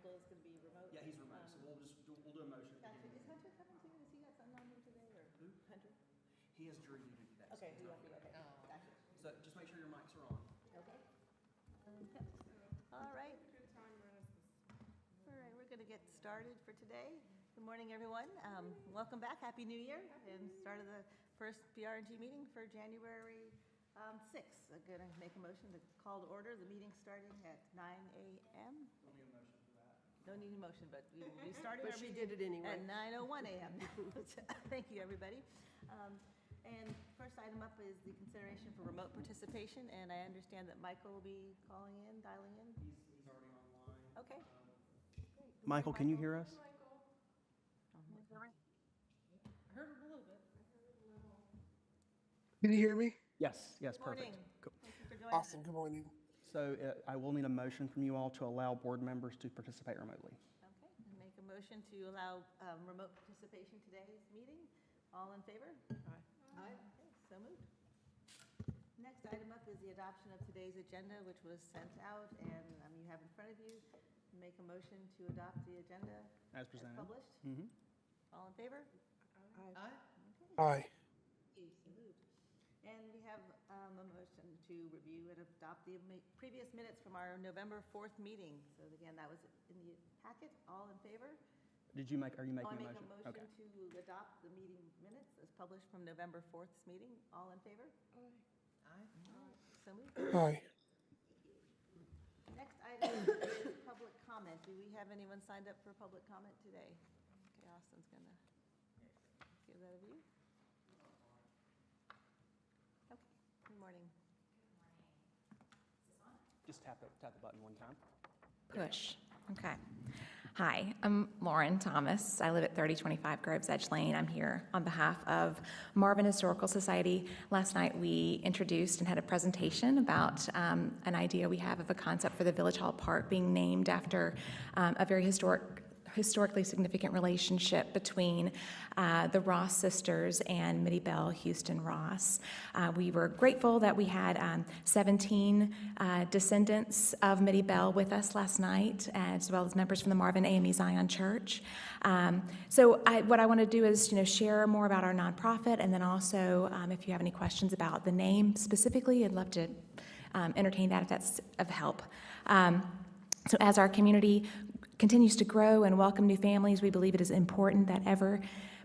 Michael is going to be remote. Yeah, he's remote, so we'll do a motion. Gotcha. Is Hunter coming too? Has he got something on him today, or Who? Hunter? He has jury duty today. so Okay, he's he not won't be here. okay. Gotcha. So just make sure your mics are on. Okay. All right. All right, we're going to get started for today. Good morning, everyone. Welcome back. Happy New Year, and start of the first PR&G meeting for January 6th. I'm going to make a motion to call to order the meeting starting at 9 a.m. Don't need a motion for that. No need a motion, but we will be starting But our she meeting did it anyway. at 9:01 a.m. Thank you, everybody. And first item up is the consideration for remote participation, and I understand that Michael will be calling in, dialing in. He's already online. Okay. Michael, can you hear us? I heard it a little bit. Can you hear me? Yes, Good perfect. morning. Cool. Thank you for joining us. Awesome. Good morning. So I will need a motion from you all to allow board members to participate remotely. Okay, I make a motion to allow remote participation today's meeting. All in favor? Aye. Okay, so moved. Next item up is the adoption of today's agenda, which was sent out and you have in front of you. Make a motion to adopt the agenda As as presented. published. Mm-hmm. All in favor? Aye. Aye. So moved. And we have a motion to review and adopt the previous minutes from our November 4th meeting. So again, that was in the packet. All in favor? Are you making I a make motion? a motion Okay. to adopt the meeting minutes as published from November 4th's meeting. All in favor? Aye. So moved. Aye. Next item is public comment. Do we have anyone signed up for public comment today? Okay, Austin's going to give that a view. Okay, good morning. Just tap the button one time. Push. Okay. Hi, I'm Lauren Thomas. I live at 3025 Groves Edge Lane. I'm here on behalf of Marvin Historical Society. Last night we introduced and had a presentation about an idea we have of a concept for the Village Hall Park being named after a very historically significant relationship between the Ross sisters and Mittie Bell Houston Ross. We were grateful that we had 17 descendants of Mittie Bell with us last night, as well as members from the Marvin AME Zion Church. What I want to do is, share more about our nonprofit, and then also, if you have any questions about the name specifically, I'd love to entertain that if that's of help. So as our community continues to grow and welcome new families, we believe it is important that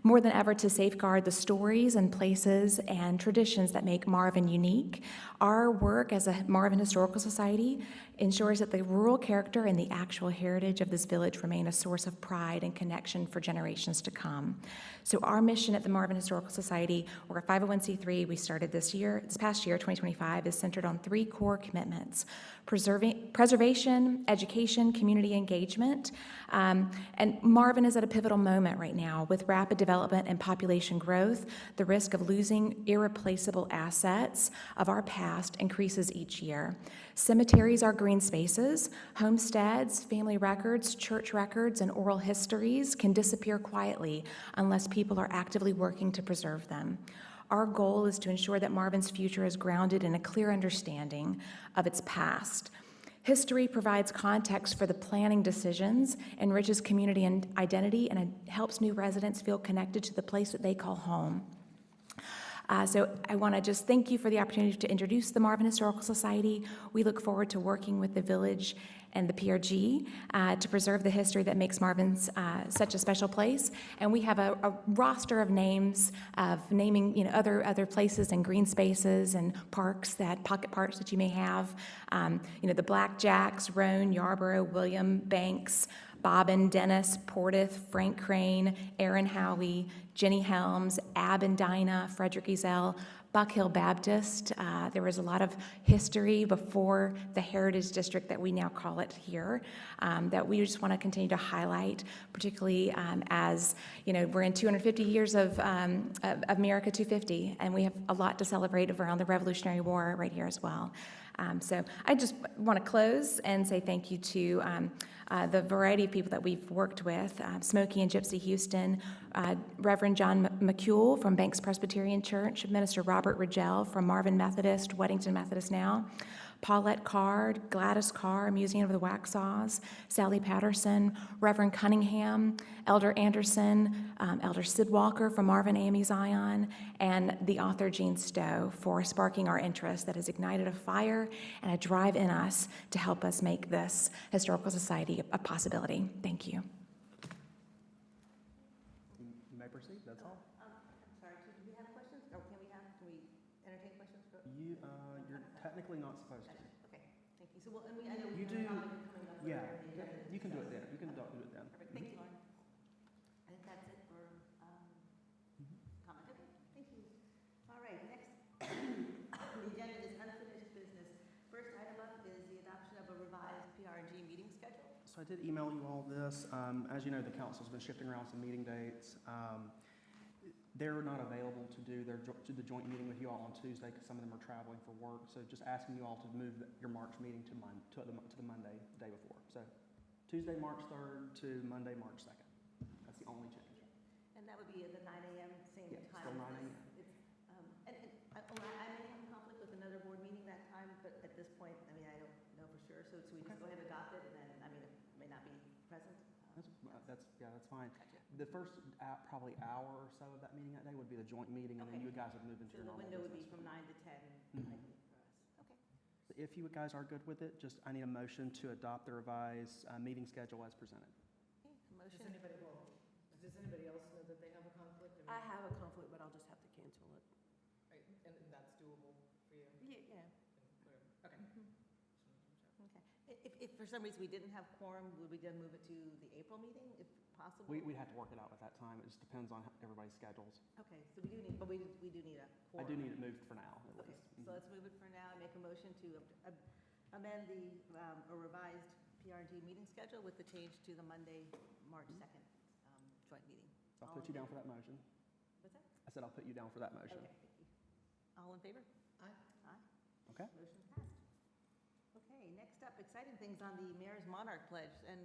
more than ever to safeguard the stories and places and traditions that make Marvin unique. Our work as a Marvin Historical Society ensures that the rural character and the actual heritage of this village remain a source of pride and connection for generations to come. So our mission at the Marvin Historical Society, we're a 501c3, we started this past year, 2025, is centered on 3 core commitments: preservation, education, community engagement. And Marvin is at a pivotal moment right now with rapid development and population growth. The risk of losing irreplaceable assets of our past increases each year. Cemeteries are green spaces. Homesteads, family records, church records, and oral histories can disappear quietly unless people are actively working to preserve them. Our goal is to ensure that Marvin's future is grounded in a clear understanding of its past. History provides context for the planning decisions, enriches community and identity, and it helps new residents feel connected to the place that they call home. So I want to just thank you for the opportunity to introduce the Marvin Historical Society. We look forward to working with the village and the PR&G to preserve the history that makes Marvin's such a special place. And we have a roster of names of naming, other places and green spaces and pocket parks that you may have. The Blackjacks, Roan, Yarborough, William, Banks, Bobbin, Dennis, Portith, Frank Crane, Aaron Howey, Jenny Helms, Ab and Dinah, Frederick Ezel, Buck Hill Baptist. There was a lot of history before the Heritage District that we now call it here that we just want to continue to highlight, particularly as, we're in 250 years of America 250, and we have a lot to celebrate around the Revolutionary War right here as well. So I just want to close and say thank you to the variety of people that we've worked with, Smokey and Gypsy Houston, Reverend John McCule from Banks Presbyterian Church, Minister Robert Rigel from Marvin Methodist, Weddington Methodist now, Paulette Card, Gladys Carr, Museum of the Waxhaws, Sally Patterson, Reverend Cunningham, Elder Anderson, Elder Sid Walker from Marvin AME Zion, and the author Jean Stowe for sparking our interest that has ignited a fire and a drive in us to help us make this historical society a possibility. Thank you. You may proceed, that's all. I'm sorry, do we have questions? Or can we entertain questions? You're technically not supposed to. Okay, thank you. So, well, and I know we You have a do- topic coming up. Yeah, later in the agenda to you can do it discuss. then. You can do it then. Perfect, thank you, Lauren. I think that's it for comment. Okay, thank you. All right, next, the agenda is unfinished business. First item up is the adoption of a revised PR&G meeting schedule. So I did email you all this. As you know, the council's been shifting around some meeting dates. They're not available to do the joint meeting with you all on Tuesday because some of them are traveling for work. So just asking you all to move your March meeting to the Monday, the day before. So Tuesday, March 3rd to Monday, March 2nd. That's the only change. And that would be at the 9 a.m. same Yeah, time. still as 9 a.m. this. I may have a conflict with another board meeting that time, but at this point, I mean, I don't know for sure. So we just go ahead and adopt it, and then, I mean, it may not be present. That's fine. Gotcha. The first probably hour or so of that meeting that day would be the joint meeting, and then Okay. you guys would move into So your the normal window would be business. from 9 to 10, Mhm. I think, for us. Okay. If you guys are good with it, I need a motion to adopt the revised meeting schedule as presented. Okay, Does motion. anybody else know that they have a conflict? I have a conflict, but I'll just have to cancel it. Right, and that's doable for you? Yeah. Okay. Okay. If for some reason we didn't have quorum, would we then move it to the April meeting, if possible? We'd have to work it out at that time. It just depends on everybody's schedules. Okay, so we do need a I quorum. do need it moved for now, at Okay, least. so let's move it for now and make a motion to amend the, a revised PR&G meeting schedule with the change to the Monday, March 2nd joint meeting. So I'll put you down for that motion. What's that? I said I'll put you down for that motion. Okay, thank you. All in favor? Aye. Aye. Okay? Motion passed. Okay, next up, exciting things on the Mayor's Monarch Pledge. And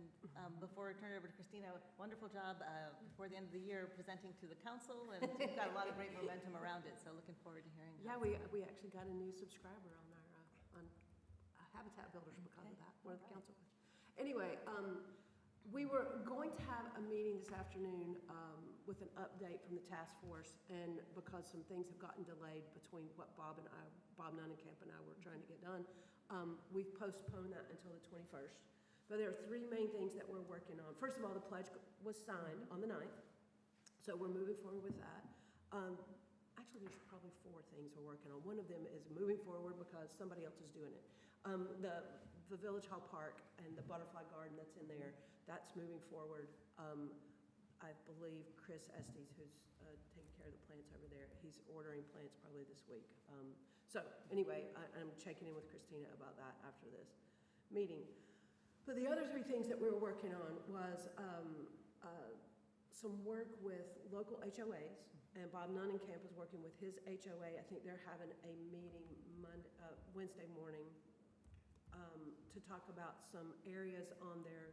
before I turn it over to Christina, wonderful job before the end of the year presenting to the council, and we've got a lot of great momentum around it, so looking forward to hearing. Yeah, we actually got a new subscriber on our, on Habitat Builders because of that, one of the council. Anyway, we were going to have a meeting this afternoon with an update from the task force, and because some things have gotten delayed between what Bob Nunnenkamp and I were trying to get done, we've postponed that until the 21st. But there are three main things that we're working on. First of all, the pledge was signed on the 9th, so we're moving forward with that. Actually, there's probably four things we're working on. One of them is moving forward because somebody else is doing it. The Village Hall Park and the butterfly garden that's in there, that's moving forward. I believe Chris Estes, who's taking care of the plants over there, he's ordering plants probably this week. So anyway, I'm checking in with Christina about that after this meeting. But the other three things that we were working on was some work with local HOAs, and Bob Nunnenkamp is working with his HOA. I think they're having a meeting Wednesday morning to talk about some areas on their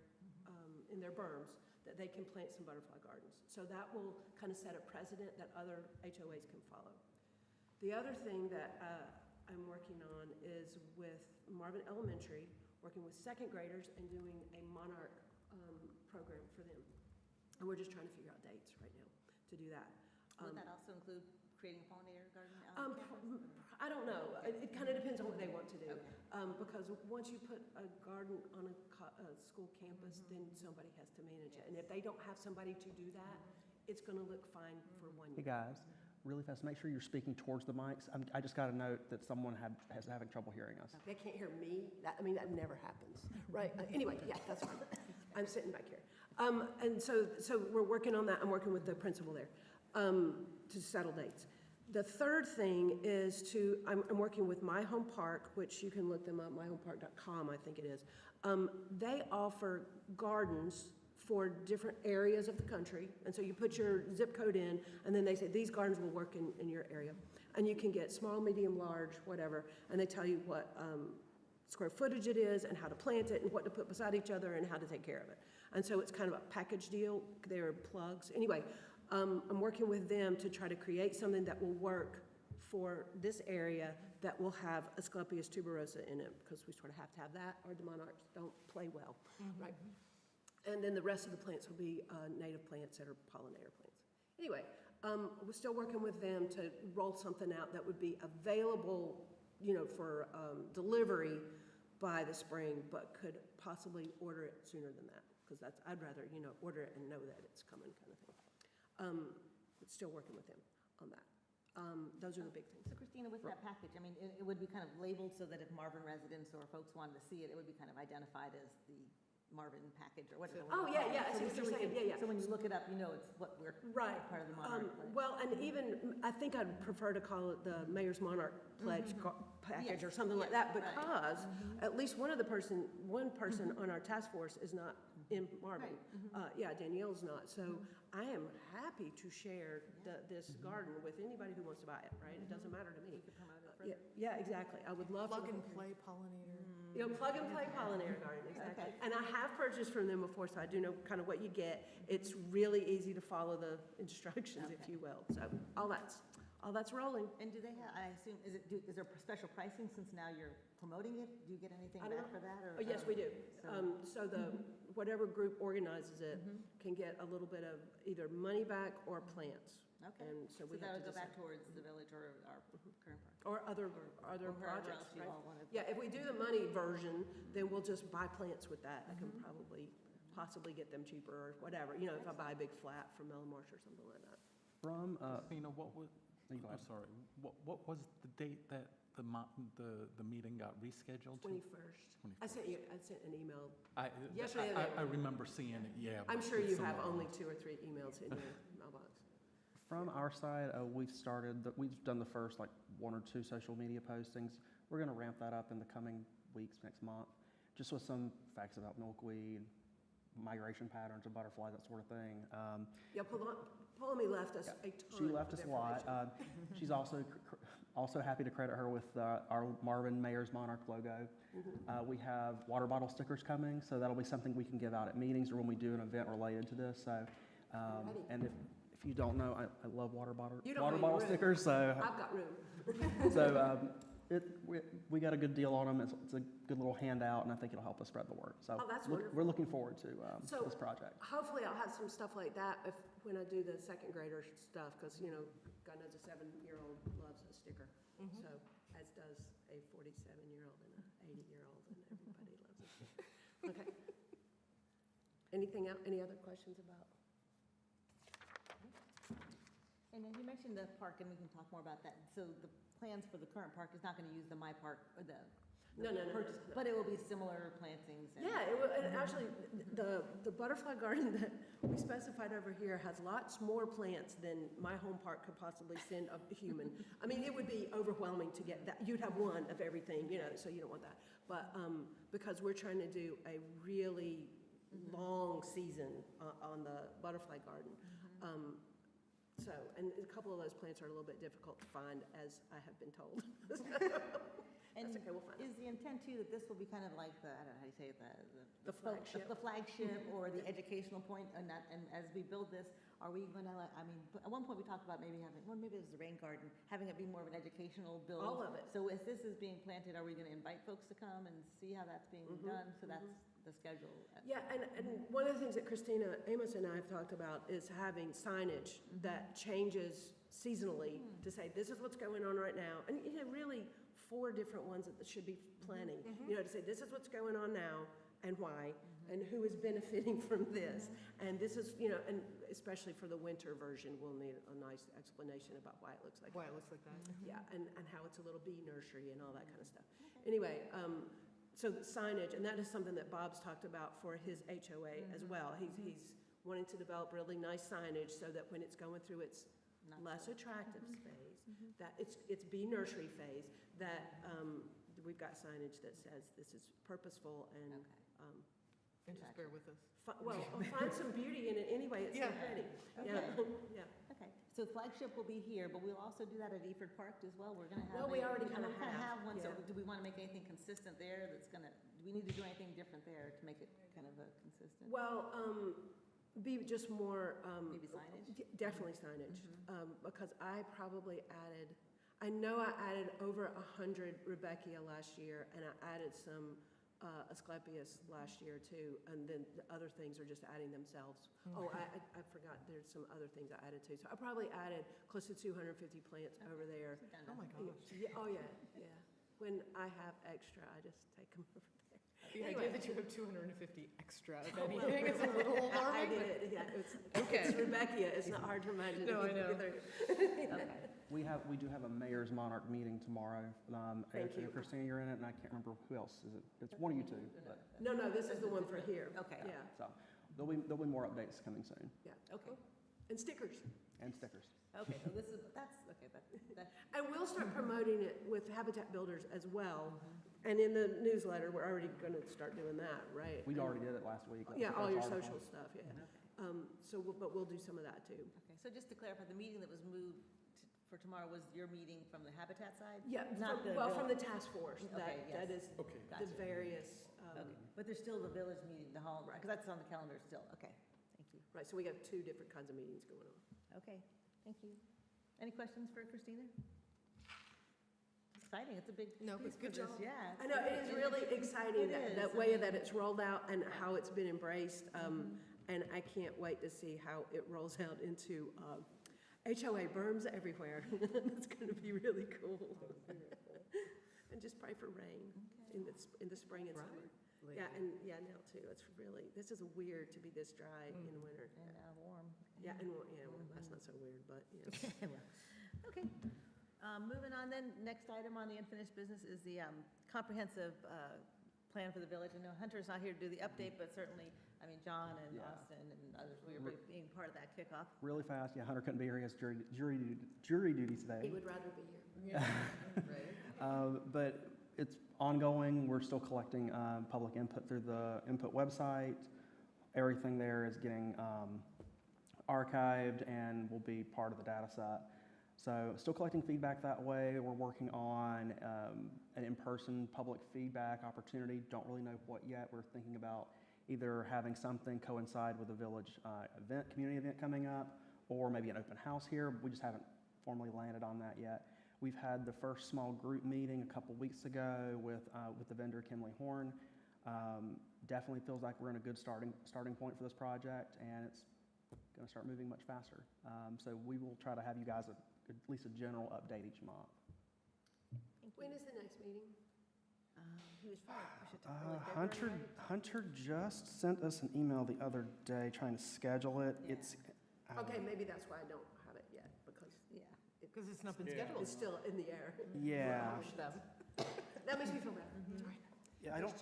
in their berms that they can plant some butterfly gardens. So that will kind of set a precedent that other HOAs can follow. The other thing that I'm working on is with Marvin Elementary, working with second graders and doing a Monarch program for them. And we're just trying to figure out dates right now to do that. Would that also include creating a pollinator garden on campus? I don't know. It kind of depends on what they want to do. Okay. Because once you put a garden on a school campus, then somebody has to manage it. And if they don't have somebody to do that, it's going to look fine for 1 Hey, year. guys, really fast, make sure you're speaking towards the mics. I just got a note that someone is having trouble hearing us. They can't hear me. That never happens, right? Anyway, yeah, that's fine. I'm sitting back here. And so we're working on that. I'm working with the principal there to settle dates. The third thing is I'm working with My Home Park, which you can look them up, myhomepark.com, I think it is. They offer gardens for different areas of the country. And so you put your zip code in, and then they say, these gardens will work in your area. And you can get small, medium, large, whatever, and they tell you what square footage it is and how to plant it and what to put beside each other and how to take care of it. And so it's kind of a package deal. They're plugs. Anyway, I'm working with them to try to create something that will work for this area that will have Asclepias tuberosa in it, because we sort of have to have that, or the monarchs don't play well, right? And then the rest of the plants will be native plants that are pollinator plants. Anyway, we're still working with them to roll something out that would be available, for delivery by the spring, but could possibly order it sooner than that, because I'd rather, order it and know that it's coming kind of thing. But still working with them on that. Those are the big things. So Christina, with that package, I mean, it would be kind of labeled so that if Marvin residents or folks wanted to see it, it would be kind of identified as the Marvin package or whatever. Oh, yeah, I see what you're saying, yeah. So when you look it up, it's what we're Right. part of the Monarch Pledge. Well, and even, I think I'd prefer to call it the Mayor's Monarch Pledge package or something like that, right. because at least one person on our task force is not in Marvin. Yeah, Danielle's not, so I am happy to share this garden with anybody who wants to buy it, right? It doesn't matter to me. Yeah, exactly, I would love to. Plug and play pollinator. Plug and play pollinator garden, exactly. Okay. And I have purchased from them before, so I do know kind of what you get. It's really easy to follow the instructions, if you will. So all that's rolling. And do they have, I assume, is there special pricing since now you're promoting it? Do you get anything I don't back know. for that? Or, Oh, yes, we do. so- So whatever group organizes it can get a little bit of either money back or plants. Okay. And so So we that have would to go back decide. towards the village or our current park? Or other Or wherever projects, else you right? all wanna- Yeah, if we do the money version, then we'll just buy plants with that. I can probably possibly get them cheaper or whatever, if I buy a big flat from Melamorch or something like that. From, Christina, what was, you go I'm ahead. sorry, what was the date that the meeting got rescheduled to? 21st. I sent an email. I Yesterday or the I remember seeing it, yeah. I'm but sure it's you so have long. only 2 or 3 emails in your mailbox. From our side, we've done the first 1 or 2 social media postings. We're going to ramp that up in the coming weeks, next month, just with some facts about milkweed, migration patterns of butterflies, that sort of thing. Yeah, Ptolemy left us a ton She left us of a lot. information. She's also happy to credit her with our Marvin Mayor's Monarch logo. We have water bottle stickers coming, so that'll be something we can give out at meetings or when we do an event related to this. So, Alrighty. and if you don't know, I love water bottle You don't need room. stickers. So, I've got room. we got a good deal on them. It's a good little handout, and I think it'll help us spread the word. So Oh, that's we're wonderful. looking forward to So- this project. Hopefully I'll have some stuff like that when I do the second grader stuff, because, God knows a 7-year-old loves a sticker. So, as does a 47-year-old and an 80-year-old, and everybody loves a sticker. Okay. Anything else, any other questions about? And then you mentioned the park, and we can talk more about that. So the plans for the current park is not going to use the My Park or the No. purchase, but it will be similar plantings. And Yeah, and actually, the butterfly garden that we specified over here has lots more plants than my home park could possibly send a human. I mean, it would be overwhelming to get that. You'd have one of everything, so you don't want that. But because we're trying to do a really long season on the butterfly garden. So, and a couple of those plants are a little bit difficult to find, as I have been told. And That's okay, we'll find is the intent too that this will be kind of like I don't know how you say it, The flagship. the flagship or the educational point, and as we build this, are we going to, at one point we talked about maybe having, maybe it was the rain garden, having it be more of an educational build. All of it. So as this is being planted, are we going to invite folks to come and see how that's being done? So that's the schedule. Yeah, and one of the things that Christina Amos and I have talked about is having signage that changes seasonally to say, this is what's going on right now. And, really 4 different ones that should be planning, to say, this is what's going on now and why, and who is benefiting from this. And this is, and especially for the winter version, we'll need a nice explanation about why it looks like Why that. it looks like that. Yeah, and how it's a little bee nursery and all that kind of stuff. Anyway, so the signage, and that is something that Bob's talked about for his HOA as well. He's wanting to develop really nice signage so that when it's going through its less attractive phase, that it's bee nursery phase, that we've got signage that says this is purposeful and, And just bear with us. find some beauty in it anyway, it's so Yeah. pretty. Okay. Yeah. Okay, so flagship will be here, but we'll also do that at Eford Park as well. We're going to have. Well, we already kinda We're gonna have, have one, so yeah. do we want to make anything consistent there that's going to, do we need to do anything different there to make it kind of consistent? Well, be just more. Maybe signage? Definitely signage, because I I know I added over 100 Rebecca last year, and I added some Asclepius last year too, and then the other things are just adding themselves. Oh, I forgot, there's some other things I added too. So I probably added close to 250 plants over there. Oh, my gosh. Yeah, oh, yeah, yeah. When I have extra, I just take them over there. The Anyway. idea that you have 250 extra of Oh, well, anything is a little I alarming. did it, yeah, Okay. it's Rebecca, it's not hard to imagine. No, I know. either. Okay. We do have a mayor's monarch meeting tomorrow. Thank you. Christina, you're in it, and I can't remember who else is it. It's one of you two, but, No, this is the one for here. Okay. Yeah, so there'll be more updates coming soon, yeah. Okay, And stickers. and stickers. okay, so that's, okay, that, And we'll start promoting it with Habitat Builders as well. And in the newsletter, we're already going to start doing that, right? We already did it last week. That was Yeah, the all first your article. social stuff, yeah. okay. But we'll do some of that too. Okay, so just to clarify, the meeting that was moved for tomorrow was your meeting from the Habitat side? Yeah, Not the from the village. task force, Okay, that yes. is Okay. the Gotcha. various, Okay, but there's still the village meeting, the hall, because that's on the calendar still, okay, thank you. right, so we got 2 different kinds of meetings going on. Okay, thank you. Any questions for Christina? Exciting, it's a big No, piece but good for this, job. yeah. I know, it is really exciting, It is. that way that it's rolled out and how it's been embraced. And I can't wait to see how it rolls out into HOA berms everywhere. It's going to be really cool. And just pray for rain in the spring and summer. Yeah, and now too, it's really, this is weird to be this dry in the winter. And warm. Yeah, and, well, that's not so weird, but, you know. Okay, moving on then, next item on the unfinished business is the comprehensive plan for the village. I know Hunter's not here to do the update, but certainly, I mean, John and Yeah. Austin and others, we are being part of that kickoff. Really fast, yeah, Hunter couldn't be here, he has jury duty today. He would rather be here. But it's ongoing, we're still collecting public input through the input website. Everything there is getting archived and will be part of the data set. So still collecting feedback that way. We're working on an in-person public feedback opportunity. Don't really know what yet. We're thinking about either having something coincide with a village community event coming up, or maybe an open house here. We just haven't formally landed on that yet. We've had the first small group meeting a couple weeks ago with the vendor Kimley Horn. Definitely feels like we're in a good starting point for this project, and it's going to start moving much faster. So we will try to have you guys at least a general update each month. When is the next meeting? He was fine. We should talk early February, right? Hunter just sent us an email the other day trying to schedule it. Yeah. It's Okay, maybe that's why I don't have it yet, because Yeah. Because it's not been Yeah. scheduled. it's still in the air. yeah. We should have. That makes me feel better. Mm-hmm. Sorry. Yeah, I don't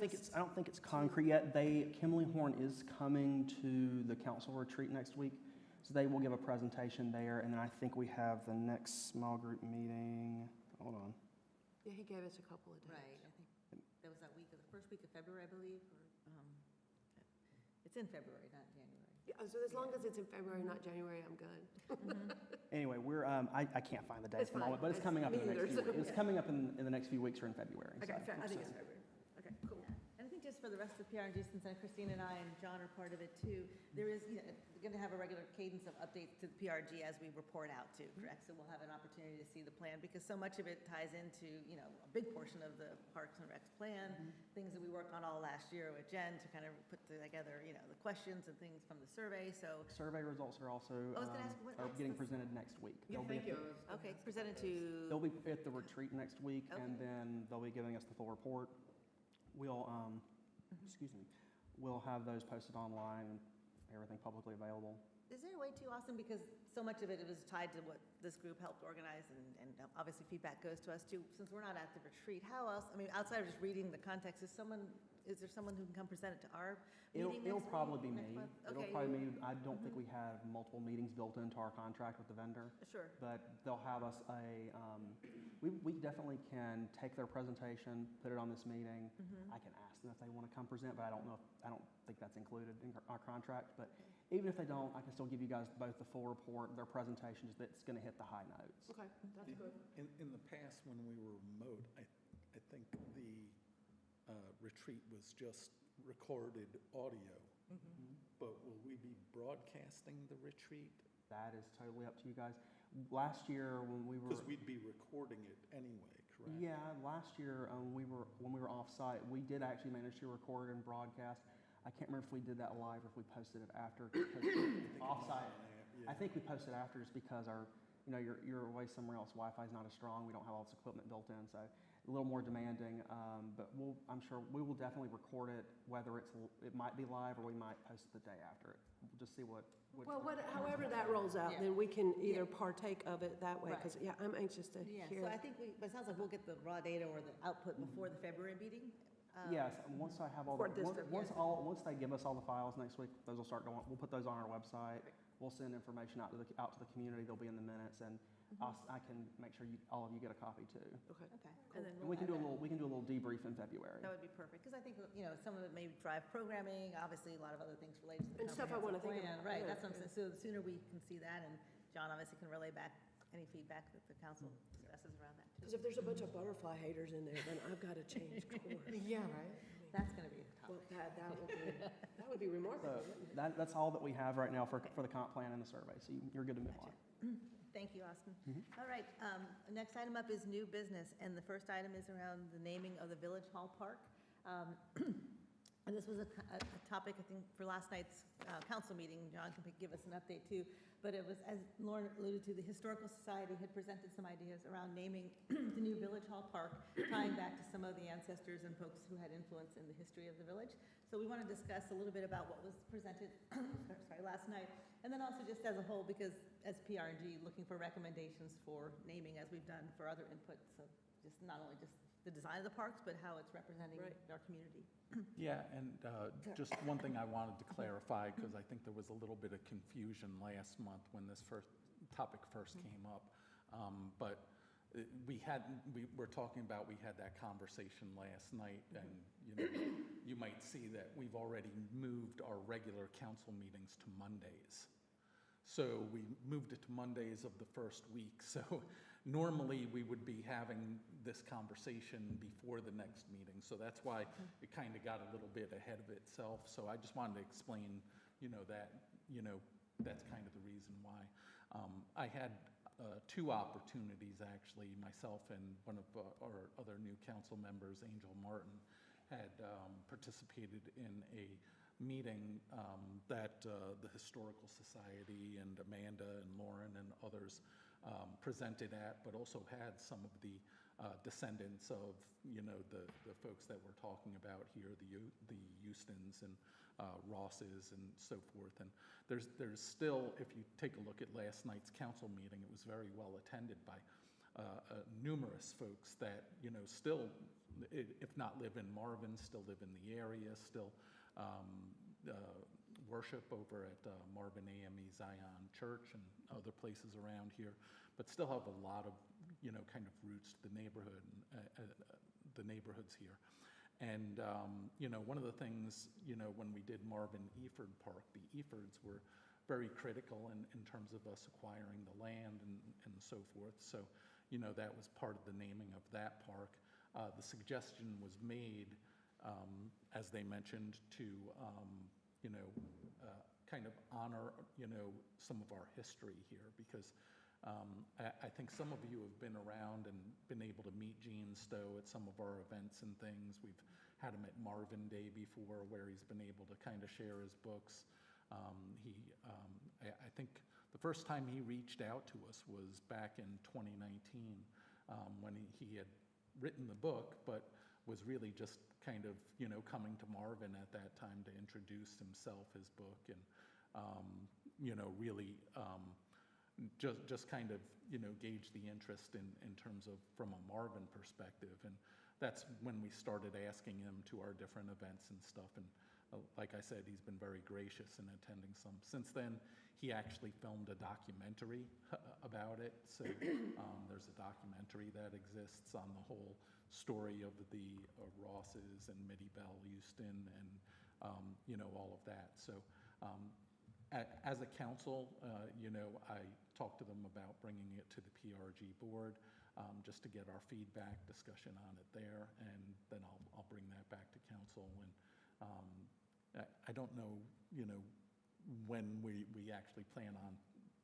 think it's concrete yet. Kimley Horn is coming to the council retreat next week, so they will give a presentation there, and then I think we have the next small group meeting. Hold on. Yeah, he gave us a couple of days. Right, I think that was that week of the first week of February, I believe, or, it's in February, not January. Yeah, so as long as it's in February, not January, I'm good. Anyway, I can't find the date It's at the moment, fine. but it's coming up in the Me next neither, few weeks. so, It's yeah. coming up in the next few weeks or in February. Okay, so I think it's soon. February. Okay, cool. And I think just for the rest of PR&G, since Christine and I and John are part of it too, there is, going to have a regular cadence of updates to the PR&G as we report out too, correct? So we'll have an opportunity to see the plan, because so much of it ties into, a big portion of the Parks and Recs plan, things that we worked on all last year with Jen to kind of put together, the questions and things from the survey, so, Survey results are also I was gonna ask, are what's getting the- presented next week. Yeah, They'll be thank at you. the- okay, presented to, They'll be at the retreat next week, and Okay. then they'll be giving us the full report. We'll, excuse me, we'll have those posted online, and everything publicly available. is there a way too, Austin, because so much of it was tied to what this group helped organize, and obviously feedback goes to us too, since we're not at the retreat, how else, I mean, outside of just reading the context, is there someone who can come present it to our meeting It'll next probably week, be next me. month? It'll Okay, probably be, I don't think we have multiple meetings built into our contract with the vendor, Sure, but they'll have us we definitely can take their presentation, put it on this meeting. I can ask them if they want to come present, but I don't think that's included in our contract. But even if they don't, I can still give you guys both the full report, their presentations, that's going to hit the high notes. Okay, that's good. In the past, when we were remote, I think the retreat was just recorded audio. But will we be broadcasting the retreat? That is totally up to you guys. Last year, when we were. Because we'd be recording it anyway, correct? Yeah, last year, when we were off-site, we did actually manage to record and broadcast. I can't remember if we did that live or if we posted it after. Off-site, I think we posted after just because you're away somewhere else, Wi-Fi's not as strong, we don't have all this equipment built in, so a little more demanding, but I'm sure we will definitely record it, whether it might be live or we might post it the day after it. We'll just see what. Well, however that rolls out, Yeah. then we can either partake of it that way, Right. because, yeah, I'm anxious to Yeah, hear. so I think but it sounds like we'll get the raw data or the output before the February meeting. Yes, once I have all For the, this once, February. once they give us all the files next week, those will start going, we'll put those on our website. We'll send information out to the community, they'll be in the minutes, and I can make sure all of you get a copy too. Okay. Okay. Cool. And then And we can add do a that. little, we can do a little debrief in February. That would be perfect, because I think, some of it may drive programming, obviously a lot of other things related to the And stuff I wanna think comprehensive about, plan. Right, yeah, that's what I'm saying, so the sooner we can see that, and John obviously can relay back any feedback that the council discusses around that Because too. if there's a bunch of butterfly haters in there, then I've got to change course. Yeah, right? That's gonna be a Well, topic. that would be remarkable, So wouldn't it? that's all that we have right now for the comp plan and the survey, so you're good to move on. Thank you, Austin. Mhm. All right, next item up is new business, and the first item is around the naming of the Village Hall Park. And this was a topic, I think, for last night's council meeting. John can give us an update too. But it was, as Lauren alluded to, the Historical Society had presented some ideas around naming the new Village Hall Park, tying back to some of the ancestors and folks who had influence in the history of the village. So we want to discuss a little bit about what was presented last night, and then also just as a whole, because as PR&G, looking for recommendations for naming as we've done for other input. So just not only just the design of the parks, but how it's representing Right. our community. Yeah, and just one thing I wanted to clarify, because I think there was a little bit of confusion last month when this topic first came up. But we were talking about, we had that conversation last night, and you might see that we've already moved our regular council meetings to Mondays. So we moved it to Mondays of the first week. So normally we would be having this conversation before the next meeting. So that's why it kind of got a little bit ahead of itself. So I just wanted to explain, that, that's kind of the reason why. I had two opportunities, actually. Myself and one of our other new council members, Angel Martin, had participated in a meeting that the Historical Society and Amanda and Lauren and others presented at, but also had some of the descendants of, the folks that we're talking about here, the Eustons and Rosses and so forth. And there's still, if you take a look at last night's council meeting, it was very well attended by numerous folks that, still, if not live in Marvin, still live in the area, still worship over at Marvin AME Zion Church and other places around here, but still have a lot of, kind of roots to the neighborhood, the neighborhoods here. And, one of the things, when we did Marvin Eford Park, the Efords were very critical in terms of us acquiring the land and so forth. So, that was part of the naming of that park. The suggestion was made, as they mentioned, to, kind of honor, some of our history here, because I think some of you have been around and been able to meet Gene Stowe at some of our events and things. We've had him at Marvin Day before, where he's been able to kind of share his books. I think the first time he reached out to us was back in 2019, when he had written the book, but was really just kind of, coming to Marvin at that time to introduce himself, his book, and, really just kind of, gauge the interest in terms of from a Marvin perspective. And that's when we started asking him to our different events and stuff. And like I said, he's been very gracious in attending some. Since then, he actually filmed a documentary about it. So there's a documentary that exists on the whole story of the Rosses and Mittie Bell Houston and, all of that. So as a council, I talked to them about bringing it to the PR&G board, just to get our feedback, discussion on it there, and then I'll bring that back to council. And I don't know, when we actually plan on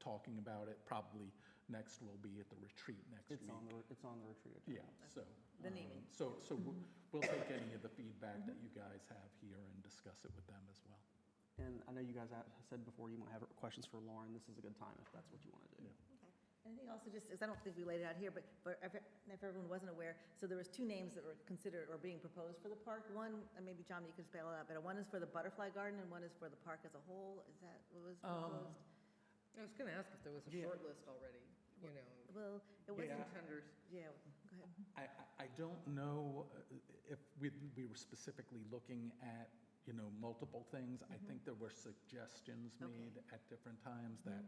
talking about it, probably next will be at the retreat next week. It's on the retreat agenda. Yeah, so. The naming. So we'll take any of the feedback that you guys have here and discuss it with them as well. And I know you guys have said before you might have questions for Lauren. This is a good time if that's what you want to do. Yeah. Okay. And I think also just, as I don't think we laid it out here, but if everyone wasn't aware, so there was two names that were considered or being proposed for the park. One, and maybe John, you can spell it out better. One is for the butterfly garden and one is for the park as a whole. Is that what was proposed? I was going to ask if there was a Yeah. short list already, you know, Well, it wasn't, contenders. yeah, go ahead. I don't know if we were specifically looking at, multiple things. I think there were suggestions Okay. made at different times that,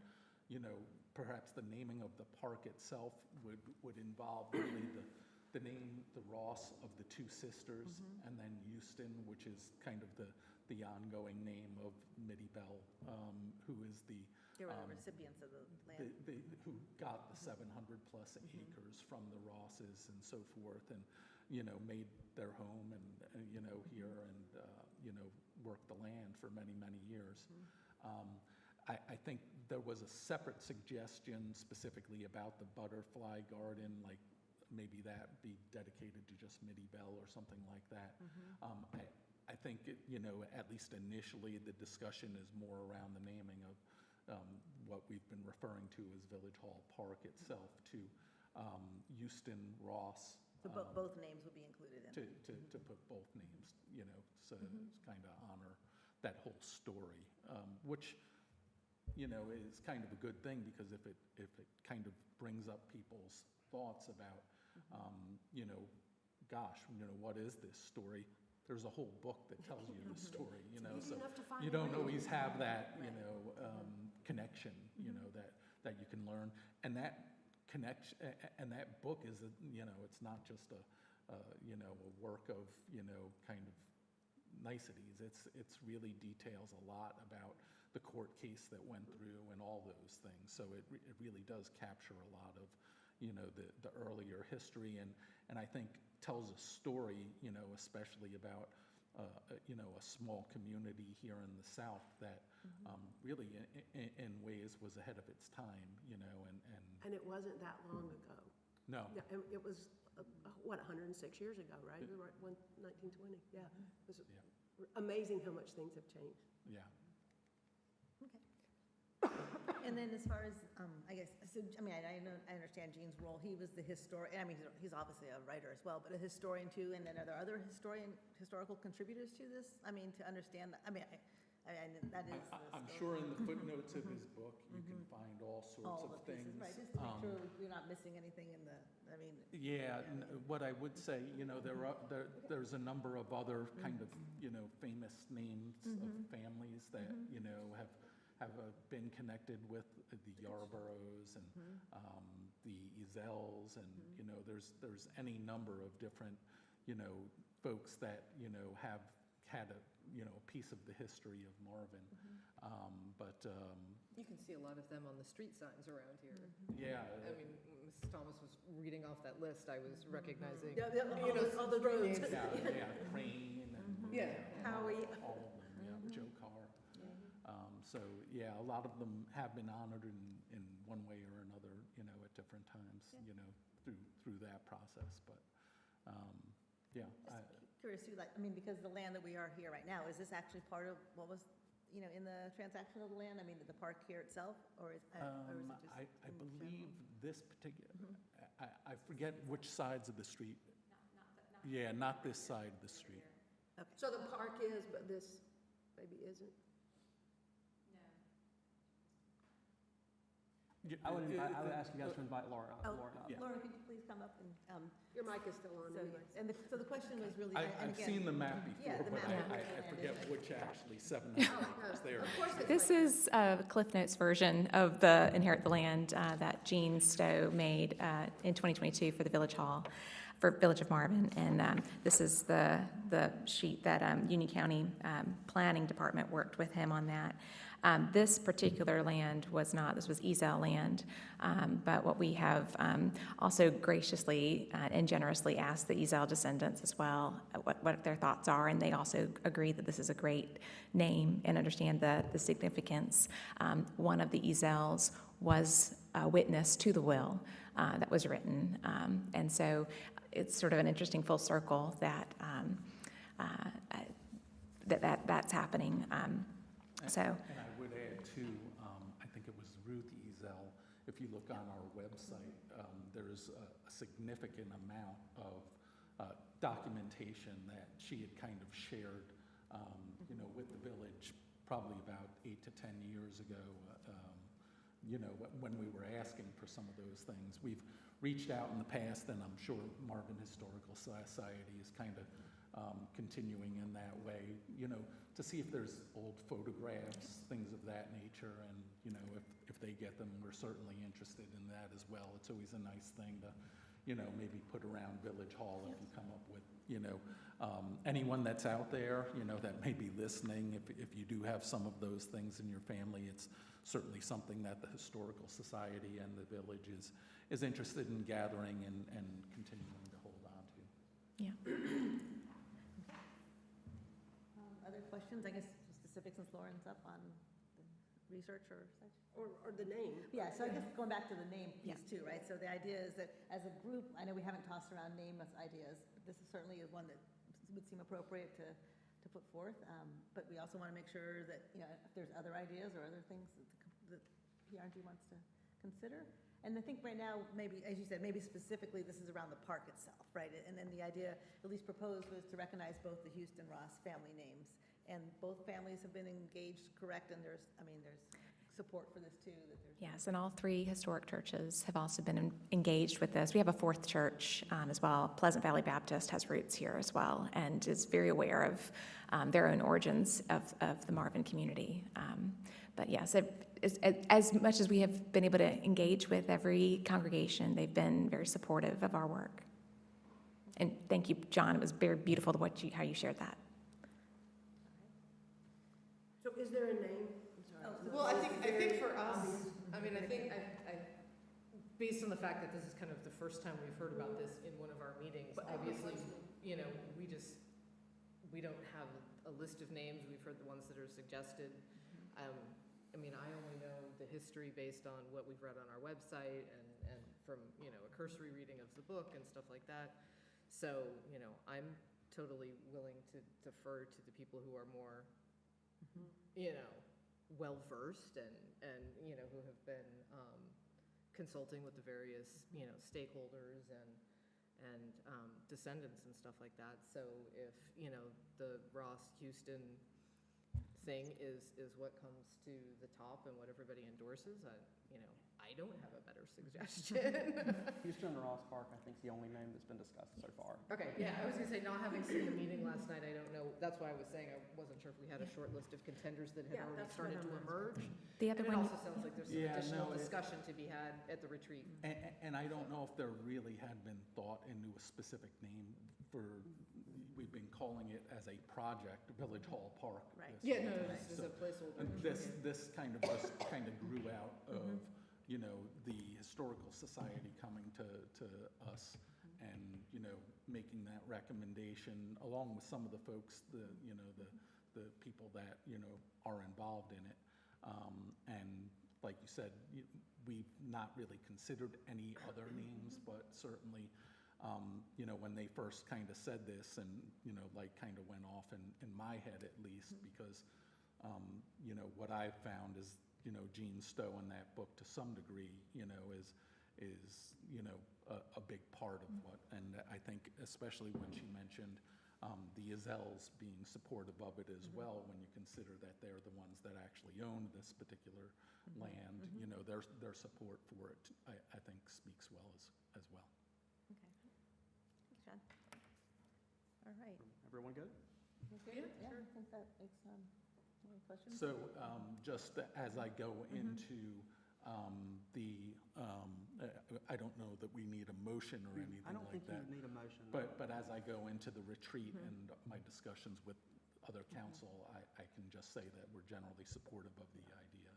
perhaps the naming of the park itself would involve really the name, the Ross of the two sisters, and then Houston, which is kind of the ongoing name of Mitty Bell, who is the They were the recipients of the land. who got the 700-plus acres from the Rosses and so forth, and, made their home and, here and, worked the land for many, many years. I think there was a separate suggestion specifically about the butterfly garden, like maybe that be dedicated to just Mitty Bell or something like that. I think, at least initially, the discussion is more around the naming of what we've been referring to as Village Hall Park itself to Houston Ross. So both names would be included in it. To put both names, so kind of honor that whole story, which, is kind of a good thing, because if it kind of brings up people's thoughts about, gosh, what is this story? There's a whole book that tells you the story, It's so easy enough to find you a don't way. always have that, Right. connection, that you can learn. And that connection, and that book is, it's not just a work of, kind of niceties. It's really details a lot about the court case that went through and all those things. So it really does capture a lot of, the earlier history, and I think tells a story, especially about, a small community here in the South that really in ways was ahead of its time, And it wasn't that long ago. no. Yeah, it was, 106 years ago, right? We were at 1920, yeah. It was amazing how much things have changed. Yeah. And then as far as, I guess, so, I understand Gene's role. He was the historian, he's obviously a writer as well, but a historian too. And then are there other historical contributors to this? To understand, that is the I'm story. sure in the footnotes of his book, you can find all sorts All of the pieces, things. right, just to make sure we're not missing anything in the, Yeah, what I would say, there's a number of other kind of, famous names of families that, have been connected with the Yarboroughs and the Ezels, and, there's any number of different, folks that, have had a, piece of the history of Marvin. But, You can see a lot of them on the street signs around here. yeah. Mrs. Thomas was reading off that list, I was recognizing. Yeah, all the three roads. names. Yeah, Crane and. Yeah. Howie. All of them, yeah, Joe Carr. So, yeah, a lot of them have been honored in one way or another, at different times, through that process, but, yeah. Just curious too, because the land that we are here right now, is this actually part of what was, in the transaction of the land? The park here itself, or is it just? I in believe general? this particular, I forget which sides of the street. Yeah, not this side of the street. So the park is, but this maybe isn't? I would ask you guys to invite Lauren Oh, Lauren up. Yeah. Lauren, could you please come up and, Your mic is still on so, anyways. and so the question was really, and I've again. seen the map Yeah, before, the but map. I forget which actually 700 is there. Of course it's This like- is a Cliff Notes version of the Inherit the Land that Gene Stowe made in 2022 for the Village Hall, for Village of Marvin. And this is the sheet that Union County Planning Department worked with him on that. This particular land was not, this was Ezel land, but what we have also graciously and generously asked the Ezel descendants as well what their thoughts are, and they also agree that this is a great name and understand the significance. One of the Ezels was a witness to the will that was written, and so it's sort of an interesting full circle that that's happening. So. And I would add too, I think it was Ruth Ezel, if you look on our website, there's a significant amount of documentation that she had kind of shared, with the village probably about 8 to 10 years ago, when we were asking for some of those things. We've reached out in the past, and I'm sure Marvin Historical Society is kind of continuing in that way, to see if there's old photographs, things of that nature, and, if they get them, we're certainly interested in that as well. It's always a nice thing to, maybe put around Village Hall if you come up with, anyone that's out there, that may be listening, if you do have some of those things in your family, it's certainly something that the Historical Society and the village is interested in gathering and continuing to hold on to. Yeah. Other questions, I guess specific since Lauren's up on the research or such? Or the name. Yeah, so I guess going back to the name piece Yeah. too, right? So the idea is that as a group, I know we haven't tossed around name ideas, but this certainly is one that would seem appropriate to put forth. But we also want to make sure that, if there's other ideas or other things that PR&G wants to consider. And I think right now, maybe, as you said, maybe specifically this is around the park itself, right? And then the idea, at least proposed, was to recognize both the Houston Ross family names. And both families have been engaged, correct? And there's support for this too. Yes, and all 3 historic churches have also been engaged with this. We have a 4th church as well. Pleasant Valley Baptist has roots here as well and is very aware of their own origins of the Marvin community. But yes, as much as we have been able to engage with every congregation, they've been very supportive of our work. And thank you, John. It was very beautiful how you shared that. So is there a name? Well, I think for us, I think based on the fact that this is kind of the first time we've heard about this in one of our meetings, obviously, we don't have a list of names. We've heard the ones that are suggested. I only know the history based on what we've read on our website and from, a cursory reading of the book and stuff like that. So, I'm totally willing to defer to the people who are more, well-versed and who have been consulting with the various, stakeholders and descendants and stuff like that. So if, the Ross Houston thing is what comes to the top and what everybody endorses, I don't have a better suggestion. Houston and Ross Park, I think, is the only name that's been discussed so far. Okay, yeah, I was gonna say, not having seen the meeting last night, I don't know, that's why I was saying I wasn't sure if we had a short list of contenders that had Yeah, already that's started what to I'm emerge. The other And it one, also sounds like there's some Yeah, additional no, it- discussion to be had at the retreat. And I don't know if there really had been thought into a specific name we've been calling it as a project, Village Hall Park. Right. this Yeah, no, whole time. this is So, a placeholder. This kind of just kind of grew out of, the Historical Society coming to us and, making that recommendation along with some of the folks, the people that, are involved in it. And like you said, we've not really considered any other names, but certainly, when they first kind of said this and, kind of went off in my head at least, because, what I've found is, Gene Stowe in that book to some degree, is a big part of what, and I think especially when she mentioned the Ezels being supportive of it as well, when you consider that they're the ones that actually own this particular land, their support for it, I think speaks well as well. Okay. Thanks, John. All right. Everyone good? Yeah, I think that makes, any questions? So just as I go into I don't know that we need a motion or anything I don't like think you that. need a motion. But as I go into the retreat and my discussions with other council, I can just say that we're generally supportive of the idea.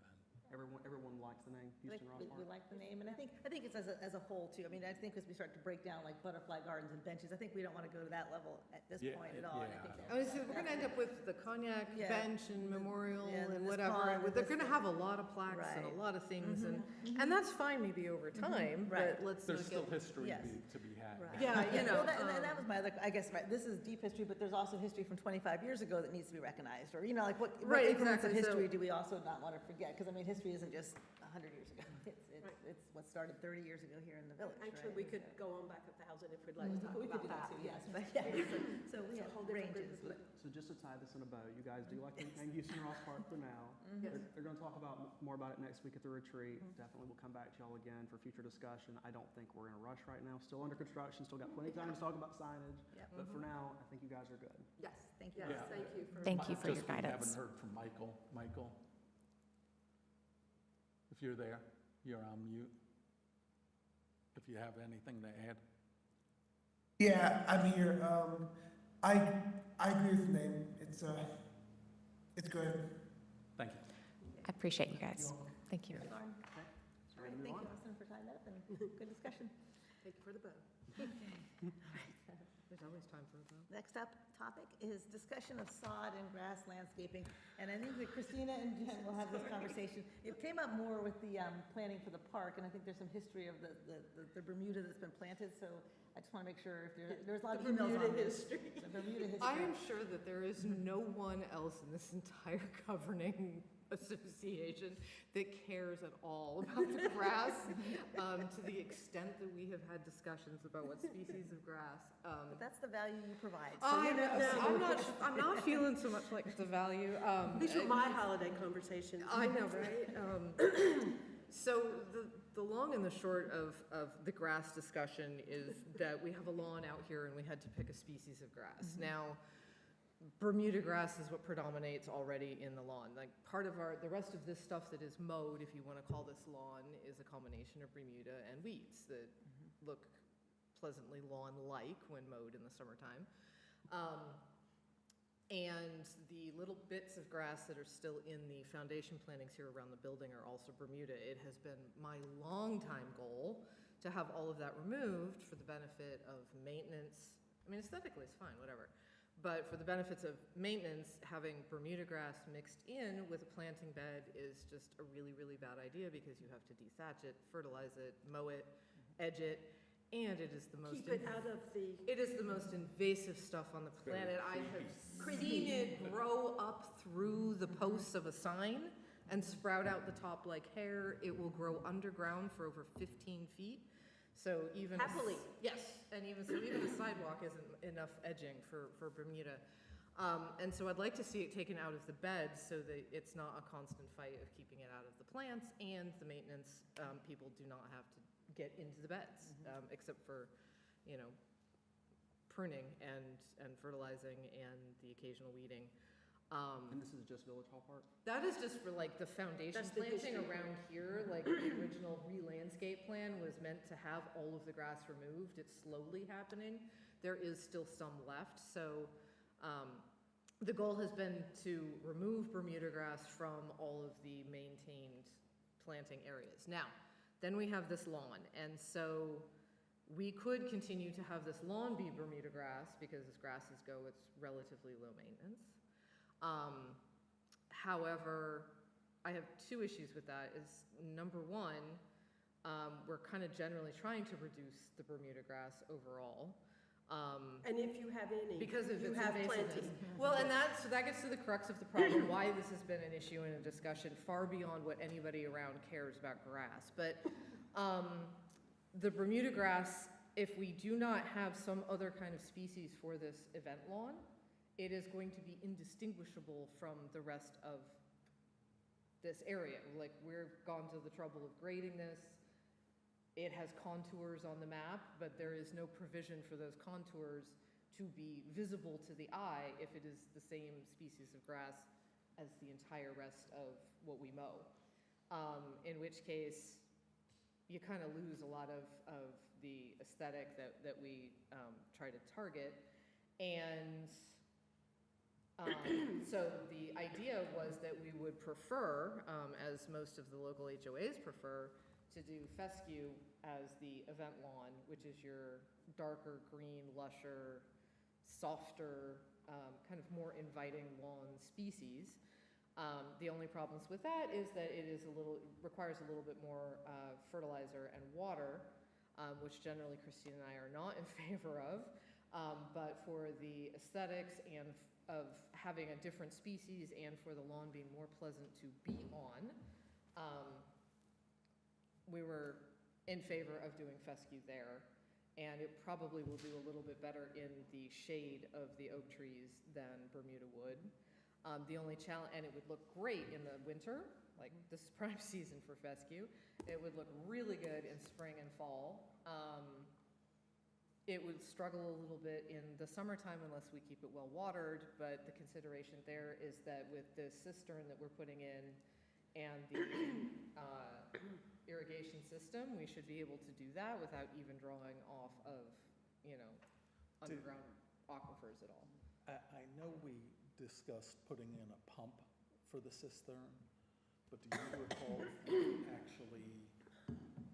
And Everyone likes the name Houston Ross We Park. like the name, and I think it's as a whole too. I mean, I think as we start to break down like butterfly gardens and benches, I think we don't want to go to that level at this Yeah, point at all. And I think yeah. I was, we're gonna end up with the cognac Yeah. bench and memorial Yeah, and this whatever. pond and They're this gonna thing. have a lot of plaques and Right. a lot of things, and that's fine maybe over time, Right. but let's There's not still get. history Yes. to be had. Right. Yeah, you know, Well, and that was my other, I guess, right, this is deep history, but there's also history from 25 years ago that needs to be recognized, or, like, what Right, increments of exactly, so- history do we also not want to forget? Because, I mean, history isn't just 100 years ago. It's what started 30 years ago here in the village, right? Actually, we could go on back 1,000 if we'd like to talk We could about do that. that too, yes, but, so we It's a have whole different group ranges. of but- So just to tie this in a bow, you guys do like the name Houston Ross Park for now. Yes. They're going to talk more about it next week at the retreat. Definitely we'll come back to y'all again for future discussion. I don't think we're in a rush right now. Still under construction, still got plenty of time to talk about signage. Yep. But for now, I think you guys are good. Yes, Thank you. yes, Yeah. thank you for. Thank you for your Just, we guidance. haven't heard from Michael. Michael? If you're there, you're on mute. If you have anything to add. Yeah, I'm here. I agree with the name. It's good. Thank you. I appreciate you guys. Thank you. Lauren? Okay. All right, thank you, Austin, for tying that up, and good discussion. Thank you for the bow. There's always time for a vote. Next up topic is discussion of sod and grass landscaping. And I think that Christina and Jen will have this conversation. It came up more with the planning for the park, and I think there's some history of the Bermuda that's been planted, so I just want to make sure if there's a lot of emails on this. The Bermuda history. I am sure that there is no one else in this entire governing association that cares at all about the grass, to the extent that we have had discussions about what species of grass. But that's the value you provide. So I you're know, not- I'm not feeling so much like the value. These were my holiday conversations. I know, right? So the long and the short of the grass discussion is that we have a lawn out here and we had to pick a species of grass. Now, Bermuda grass is what predominates already in the lawn. Like part of the rest of this stuff that is mowed, if you want to call this lawn, is a combination of Bermuda and weeds that look pleasantly lawn-like when mowed in the summertime. And the little bits of grass that are still in the foundation plantings here around the building are also Bermuda. It has been my longtime goal to have all of that removed for the benefit of maintenance. I mean, aesthetically it's fine, whatever. But for the benefits of maintenance, having Bermuda grass mixed in with a planting bed is just a really, really bad idea because you have to dethatch it, fertilize it, mow it, edge it, and it is the most Keep it out of the, it is the most invasive stuff on the planet. I have seen it grow up through the posts of a sign and sprout out the top like hair. It will grow underground for over 15 feet. So even Happily. Yes, and even the sidewalk isn't enough edging for Bermuda. And so I'd like to see it taken out of the beds so that it's not a constant fight of keeping it out of the plants, and the maintenance people do not have to get into the beds, except for, pruning and fertilizing and the occasional weeding. And this is just Village Hall Park? That is just for like the foundation That's the planting history. around here, like the original re-landscape plan was meant to have all of the grass removed. It's slowly happening. There is still some left, so the goal has been to remove Bermuda grass from all of the maintained planting areas. Now, then we have this lawn, and so we could continue to have this lawn be Bermuda grass because as grasses go, it's relatively low maintenance. However, I have two issues with that. Is number one, we're kind of generally trying to reduce the Bermuda grass overall. and if you have any, Because of you its have invasiveness. plenty. Well, and so that gets to the crux of the problem, why this has been an issue and a discussion far beyond what anybody around cares about grass. But the Bermuda grass, if we do not have some other kind of species for this event lawn, it is going to be indistinguishable from the rest of this area. Like, we've gone to the trouble of grading this. It has contours on the map, but there is no provision for those contours to be visible to the eye if it is the same species of grass as the entire rest of what we mow. In which case, you kind of lose a lot of the aesthetic that we try to target. And So the idea was that we would prefer, as most of the local HOAs prefer, to do fescue as the event lawn, which is your darker green, lusher, softer, kind of more inviting lawn species. The only problems with that is that it is requires a little bit more fertilizer and water, which generally Christine and I are not in favor of. But for the aesthetics and of having a different species and for the lawn being more pleasant to be on, we were in favor of doing fescue there. And it probably will do a little bit better in the shade of the oak trees than Bermuda would. The only challenge, and it would look great in the winter, like this is prime season for fescue. It would look really good in spring and fall. It would struggle a little bit in the summertime unless we keep it well watered, but the consideration there is that with the cistern that we're putting in and the irrigation system, we should be able to do that without even drawing off of, underground aquifers at all. I know we discussed putting in a pump for the cistern, but do you recall if we actually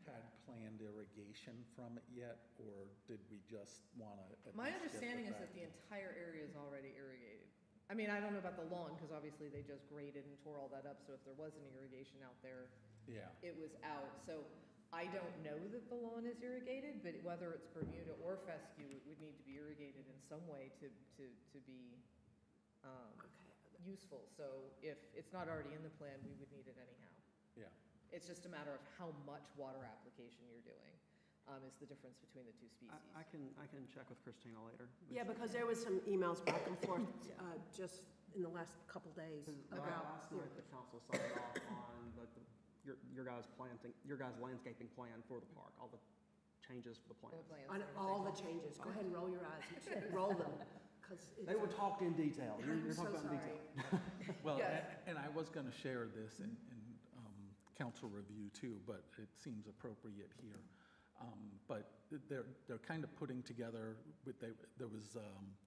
had planned irrigation from it yet, or did we just want to? My understanding is that the entire area is already irrigated. I mean, I don't know about the lawn, because obviously they just graded and tore all that up, so if there was any irrigation out there, Yeah. it was out. So I don't know that the lawn is irrigated, but whether it's Bermuda or fescue, it would need to be irrigated in some way to be useful. So if it's not already in the plan, we would need it anyhow. Yeah. It's just a matter of how much water application you're doing, is the difference between the two species. I can check with Christina later. Yeah, because there was some emails back and forth just in the last couple days about. Last night, the council signed off on your guys' landscaping plan for the park, all the changes for the All plans. the plans On and all the everything. changes. Go ahead and roll your eyes. Roll them, because it's. They were talked in detail. You're I'm so talking about in sorry. detail. Well, Yes. and I was going to share this in council review too, but it seems appropriate here. But they're kind of putting together, there was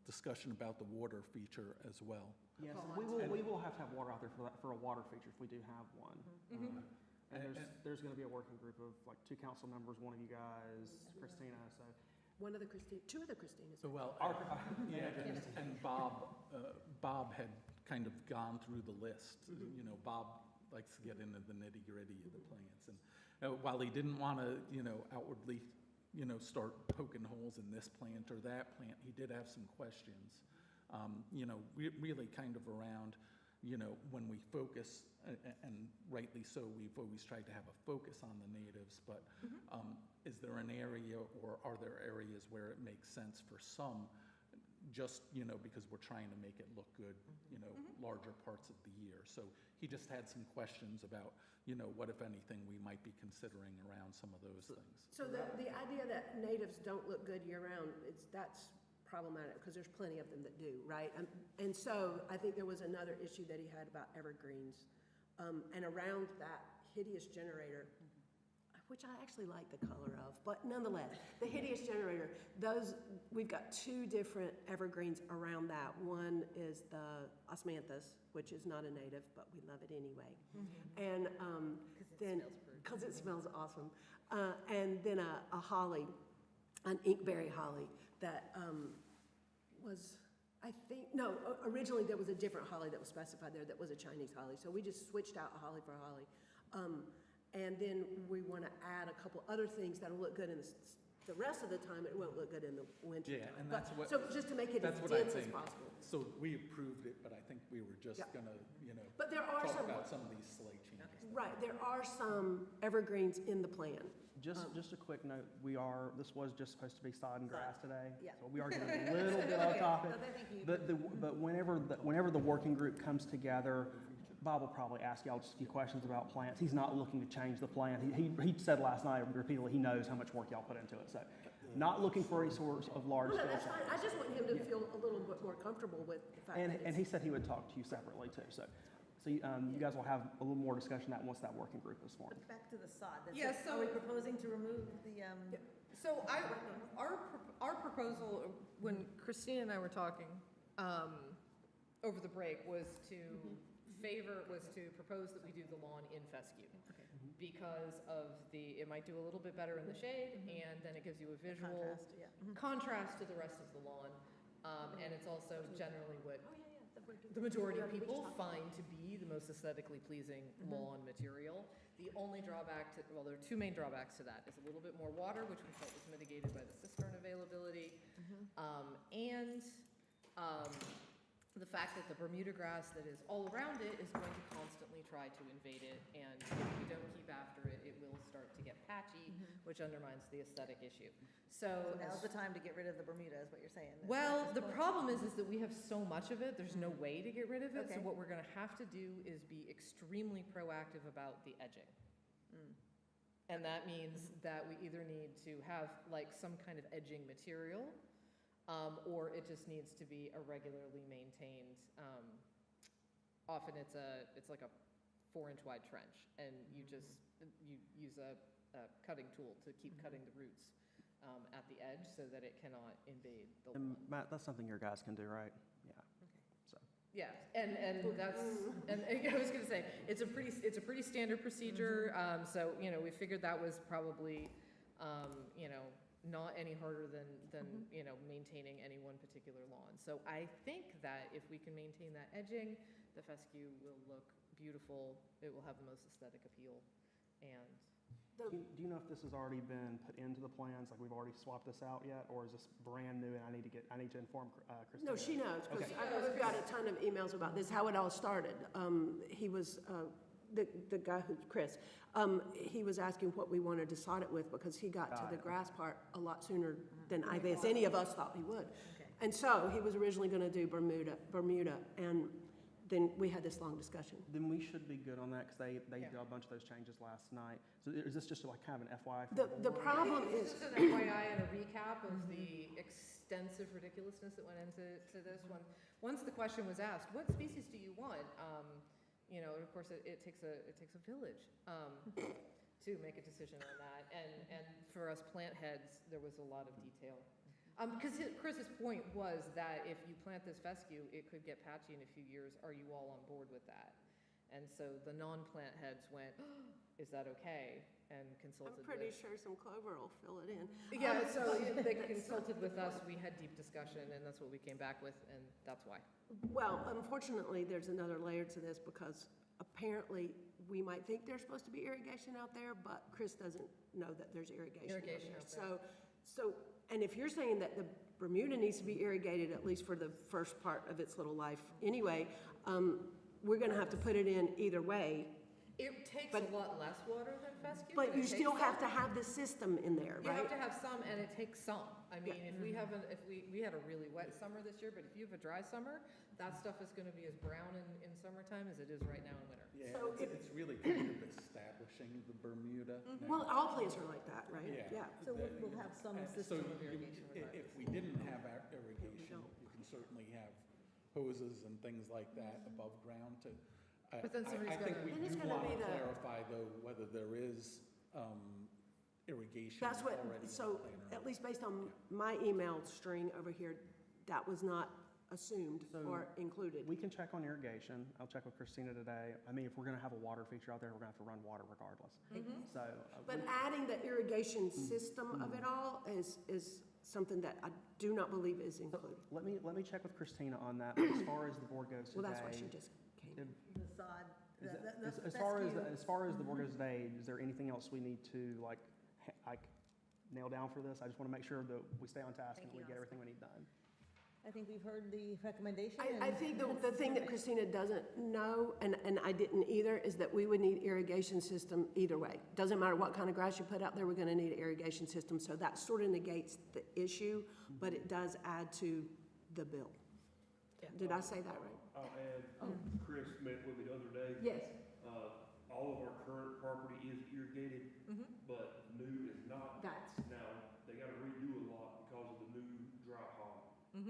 discussion about the water feature as well. Yes, Oh, we will have to have water out there for a water feature if we do have one. Mhm. And there's going to be a working group of like 2 council members, one of you guys, Christina, so. One of the two of the Christinas. Well, Yeah. and Bob had kind of gone through the list. You know, Bob likes to get into the nitty-gritty of the plants. And while he didn't want to, outwardly, start poking holes in this plant or that plant, he did have some questions, really kind of around, when we focus, and rightly so, we've always tried to have a focus on the natives, but is there an area or are there areas where it makes sense for some, just, because we're trying to make it look good, larger parts of the year. So he just had some questions about, what, if anything, we might be considering around some of those things. So the idea that natives don't look good year-round, that's problematic, because there's plenty of them that do, right? And so I think there was another issue that he had about evergreens. And around that hideous generator, which I actually like the color of, but nonetheless, the hideous generator, we've got 2 different evergreens around that. One is the osmanthus, which is not a native, but we love it anyway. And then, because it smells awesome. And then a holly, an inkberry holly that was, I think, no, originally there was a different holly that was specified there that was a Chinese holly. So we just switched out a holly for a holly. And then we want to add a couple other things that'll look good in the rest of the time. It won't look good in the winter Yeah, time. and But- that's what. So just to make it as That's what I dense as think. possible. So we approved it, but I think we were just Yeah. gonna, But there are talk some, about some of these slight changes. right, there are some evergreens in the plan. Just a quick note, this was just supposed to be sod and grass today. Yeah. So we are getting a little bit off topic. No, thank you. But whenever the working group comes together, Bob will probably ask y'all just a few questions about plants. He's not looking to change the plan. He said last night repeatedly, he knows how much work y'all put into it. So not looking for any sort of large No, scale. that's fine. I just want him to feel a little bit more comfortable with the fact that And he said he would talk to you separately too. So you guys will have a little more discussion that once that working group is formed. But back to the sod. Yeah, Are we so- proposing to remove the, So our proposal, when Christine and I were talking, over the break was to propose that we do the lawn in fescue. Okay. Because of it might do a little bit better in the shade, and then it gives you a visual Contrast, yeah. contrast to the rest of the lawn. And it's also generally what the majority of people find to be the most aesthetically pleasing lawn material. The only drawback well, there are two main drawbacks to that. Is a little bit more water, which we felt was mitigated by the cistern availability, and the fact that the Bermuda grass that is all around it is going to constantly try to invade it, and if we don't keep after it, it will start to get patchy, which undermines the aesthetic issue. So now's the time to get rid of the Bermuda, is what you're saying. Well, the problem is that we have so much of it, there's no way to get rid of it, so Okay. what we're gonna have to do is be extremely proactive about the edging. And that means that we either need to have like some kind of edging material, or it just needs to be a regularly maintained, often it's like a 4-inch wide trench, and you use a cutting tool to keep cutting the roots at the edge so that it cannot invade the And lawn. Matt, that's something your guys can do, right? Yeah. So, Yeah, and that's, and I was gonna say, it's a pretty standard procedure, so, you know, we figured that was probably, you know, not any harder than, you know, maintaining any one particular lawn. So I think that if we can maintain that edging, the fescue will look beautiful, it will have the most aesthetic appeal, and do you know if this has already been put into the plans, like we've already swapped this out yet, or is this brand new and I need to inform Christina? No, she knows, because Okay. I've got a ton of emails about this, how it all started. He was, the guy who, Chris, he was asking what we wanted to sod it with, because he got to Got the it. grass part a lot sooner than I guess any of us thought he would. Okay. And so he was originally gonna do Bermuda, and then we had this long discussion. Then we should be good on that, because they Yeah. did a bunch of those changes last night. So is this just like kind of an FYI for The board? problem This is, is an FYI and a recap of the extensive ridiculousness that went into this one. Once the question was asked, what species do you want? You know, and of course, it takes a village to make a decision on that. And for us plant heads, there was a lot of detail. Because Chris's point was that if you plant this fescue, it could get patchy in a few years. Are you all on board with that? And so the non-plant heads went, is that okay? And consulted I'm pretty with. sure some clover will fill it in. Yeah, so they consulted with us, we had deep discussion, and that's what we came back with, and that's why. Well, unfortunately, there's another layer to this, because apparently we might think there's supposed to be irrigation out there, but Chris doesn't know that there's irrigation out Irrigation there. out there. So, and if you're saying that the Bermuda needs to be irrigated, at least for the first part of its little life anyway, we're gonna have to put it in either way. It takes But- a lot less water than fescue. But it you takes still have to some. have the system in there, You right? have to have some, and it takes some. I mean, if we had a really wet summer this year, but if you have a dry summer, that stuff is gonna be as brown in summertime as it is right now in winter. Yeah, So it's really kind of establishing the Bermuda. now. Well, all plants are like that, right? Yeah. So we'll have some So system of you- irrigation regardless. if we didn't have our irrigation, you can certainly have hoses and things like that above ground to. But then somebody's I think gotta- we Then it's do gonna want be to the- clarify though whether there is irrigation That's what, already in the so plan or at not. least based on my email string over here, that was not assumed So or included. We can check on irrigation. I'll check with Christina today. I mean, if we're gonna have a water feature out there, we're gonna have to run water regardless. So. But adding the irrigation system of it all is something that I do not believe is included. Let me check with Christina on that. But as far as the board goes today. Well, that's why she just came. if- The sod, is it- the As far as, fescue. as far as the board goes today, is there anything else we need to like nail down for this? I just wanna make sure that we stay on task and Thank we you, get Allison. everything we need done. I think we've heard the recommendation. I and think the thing that Christina doesn't know, and I didn't either, is that we would need irrigation system either way. Doesn't matter what kind of grass you put out there, we're gonna need an irrigation system, so that sort of negates the issue, but it does add to the bill. Yeah. Did I say that right? I'll add, Chris met with me the other day. Yes. All of our current property is irrigated, but new is not. That's, Now, they gotta redo a lot because of the new dry pond. And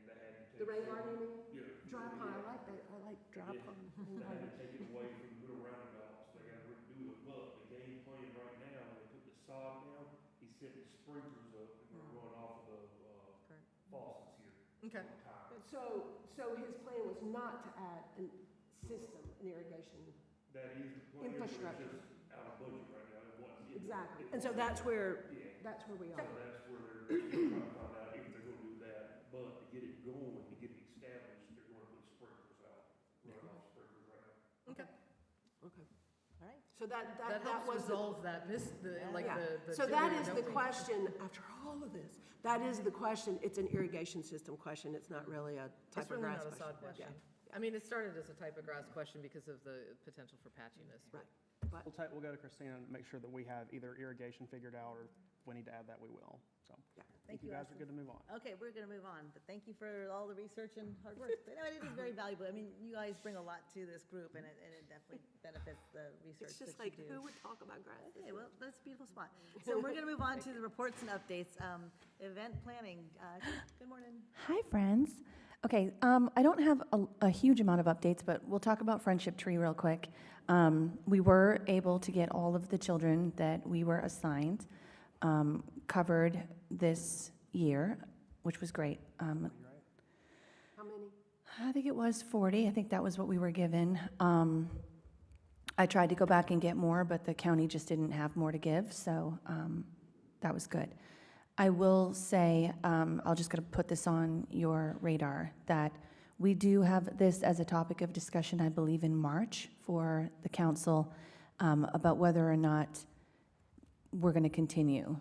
they had to take. the rain garden, you mean? Yeah. Dry pond, I like that, I like dry Yeah. pond. They had to take it away from the little roundabouts, they gotta redo it, but the game plan right now, when they put the sod down, he's setting sprinklers up, and we're running off of the, faucets here. Okay. on the tile. So his plan was not to add a system, an irrigation. That is the plan, but it's Infrastructure. just out of budget right now, it wasn't. Exactly. And so that's where we So are. that's where they're still trying to find out if they're gonna do that, but to get it going, to get it established, they're gonna put sprinklers out, run off sprinklers right now. Okay. All right. So that That was helps the. resolve that Yeah. the. So that did we or is don't the we? question, after all of this, that is the question, it's an irrigation system question, it's not really a type It's of really grass not a question. sod question. Yeah. I mean, it started as a type of grass question because of the potential for patchiness. but- Right. We'll go to Christina and make sure that we have either irrigation figured out, or if we need to add that, we will. So, Thank you you, guys are Ashton. good to move on. Okay, we're going to move on, but thank you for all the research and hard work. But no, it is very valuable. I mean, you guys bring a lot to this group, and it definitely benefits the research It's just that like, you do. who would talk about grass? Okay, well, that's a beautiful spot. So we're going to move on to the reports and updates. Event planning, good morning. Hi, friends. Okay, I don't have a huge amount of updates, but we'll talk about Friendship Tree real quick. We were able to get all of the children that we were assigned covered this year, which was great. How many? I think it was 40. I think that was what we were given. I tried to go back and get more, but the county just didn't have more to give, so that was good. I will say, I'll just going to put this on your radar, that we do have this as a topic of discussion, I believe, in March for the council about whether or not we're going to continue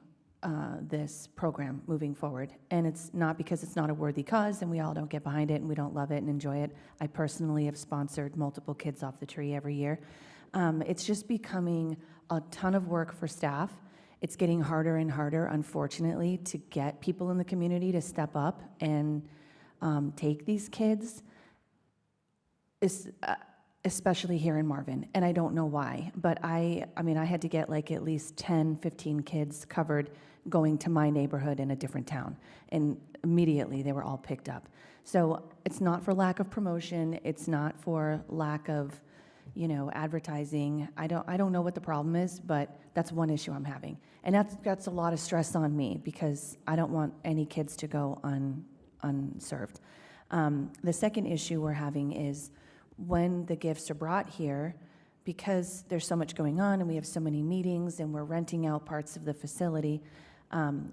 this program moving forward. And it's not because it's not a worthy cause and we all don't get behind it and we don't love it and enjoy it. I personally have sponsored multiple kids off the tree every year. It's just becoming a ton of work for staff. It's getting harder and harder, unfortunately, to get people in the community to step up and take these kids, especially here in Marvin. And I don't know why, but I mean, I had to get like at least 10, 15 kids covered going to my neighborhood in a different town. And immediately they were all picked up. So it's not for lack of promotion. It's not for lack of, advertising. I don't know what the problem is, but that's one issue I'm having. And that's a lot of stress on me because I don't want any kids to go unserved. The second issue we're having is when the gifts are brought here, because there's so much going on and we have so many meetings and we're renting out parts of the facility,